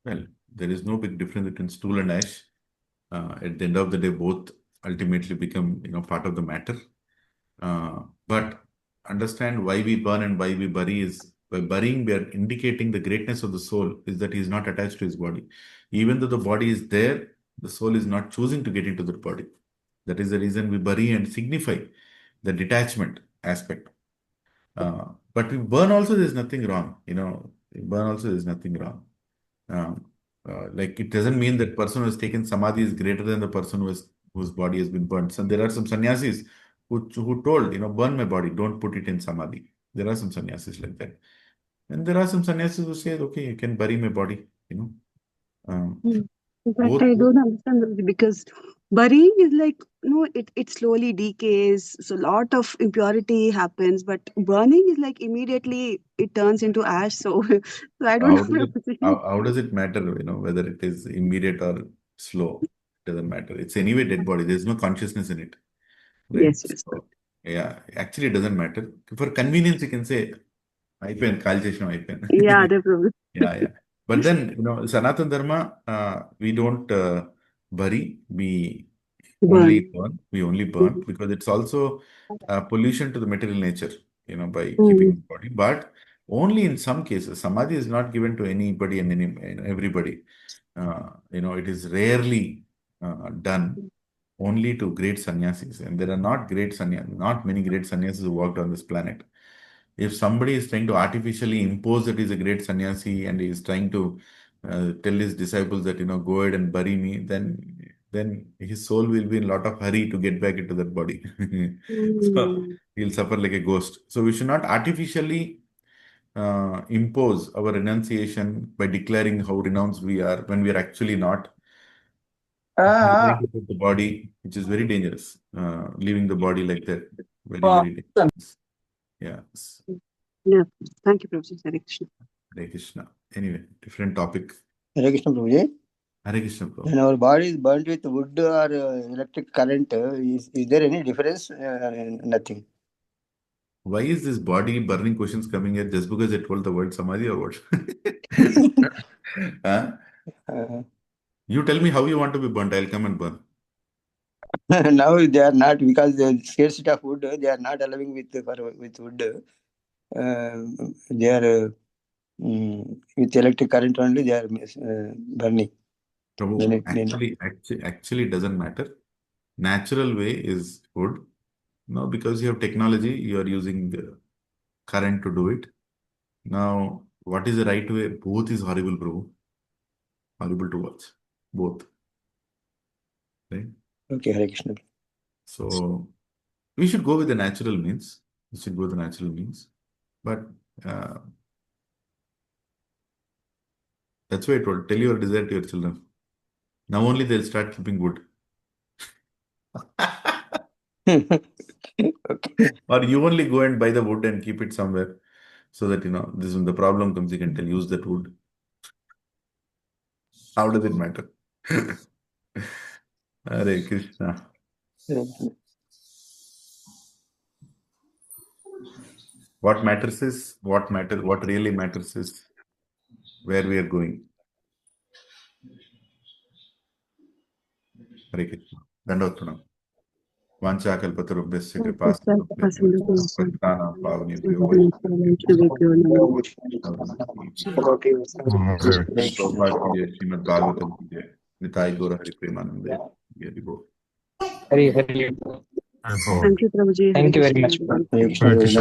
Well, there is no big difference between stool and ash. At the end of the day, both ultimately become, part of the matter. But understand why we burn and why we bury is by burying, we are indicating the greatness of the soul is that he is not attached to his body. Even though the body is there, the soul is not choosing to get into the body. That is the reason we bury and signify the detachment aspect. But we burn also, there's nothing wrong. We burn also, there's nothing wrong. Like it doesn't mean that person who has taken samadhi is greater than the person whose body has been burned. So there are some sannyasis who told, burn my body, don't put it in samadhi. There are some sannyasis like that. And there are some sannyasis who say, okay, you can bury my body. Um, But both, I don't understand because burying is like no, it slowly decays, so lot of impurity happens. But burning is like immediately it turns into ash. So, so I don't how does know. it how does it matter, whether it is immediate or slow? It doesn't matter. It's anyway dead body. There's no consciousness in it. Right. Yes, yes. So yeah, actually it doesn't matter. For convenience, you can say అయిపోయింది call చేసినాం అయిపోయింది. Yeah, the problem. Yeah, yeah. But then, Sanatana Dharma, we don't bury, we only Burn. burn. We only burn because it's also pollution to the material nature, by keeping Mm. the body. But Only in some cases. Samadhi is not given to anybody and everybody. It is rarely done only to great sannyasis. And there are not many great sannyasis who walked on this planet. If somebody is trying to artificially impose that he's a great sannyasi and he is trying to tell his disciples that, go ahead and bury me, then his soul will be in a lot of hurry to get back into that body. So he'll suffer like a ghost. So we should not artificially impose our renunciation by declaring how renounced we are when we are actually not. Trying to put the body, which is very dangerous, leaving the body like that, very, very dangerous. Yes. Yeah. Thank you, Prabhuji. Hare Krishna. Hare Krishna. Anyway, different topic. Hare Krishna, Prabhuji. Hare Krishna, Prabhu. When our body is burnt with wood or electric current, is there any difference? Nothing. Why is this body burning questions coming here just because I told the word Samadhi or what? Huh? You tell me how you want to be burnt. I'll come and burn. Now they are not, because the scarcity of wood, they are not allowing with wood. They are with electric current only. They are burning. Prabhu, actually it doesn't matter. Natural way is wood. Now, because you have technology, you are using the current to do it. Now, what is the right way? Both is horrible, Prabhu. Horrible to watch. Both. Right? Okay, Hare Krishna. So, we should go with the natural means. But that's why I told, tell your desire to your children. Now only they'll start keeping wood. Okay. Or you only go and buy the wood and keep it somewhere so that, this when the problem comes, you can tell, use that wood. How does it matter? Hare Krishna. What really matters is where we are going. Hare Krishna. Dandavot. Vanchakalpatarubhyasya kripasinubhyasya pavanebhyo Prabhupada ki jai, Srimad Bhagavatam ki jai, Nitai Gaura Hari Premanande. Hari. Thank you, Prabhuji. Thank you very much. Hare Krishna.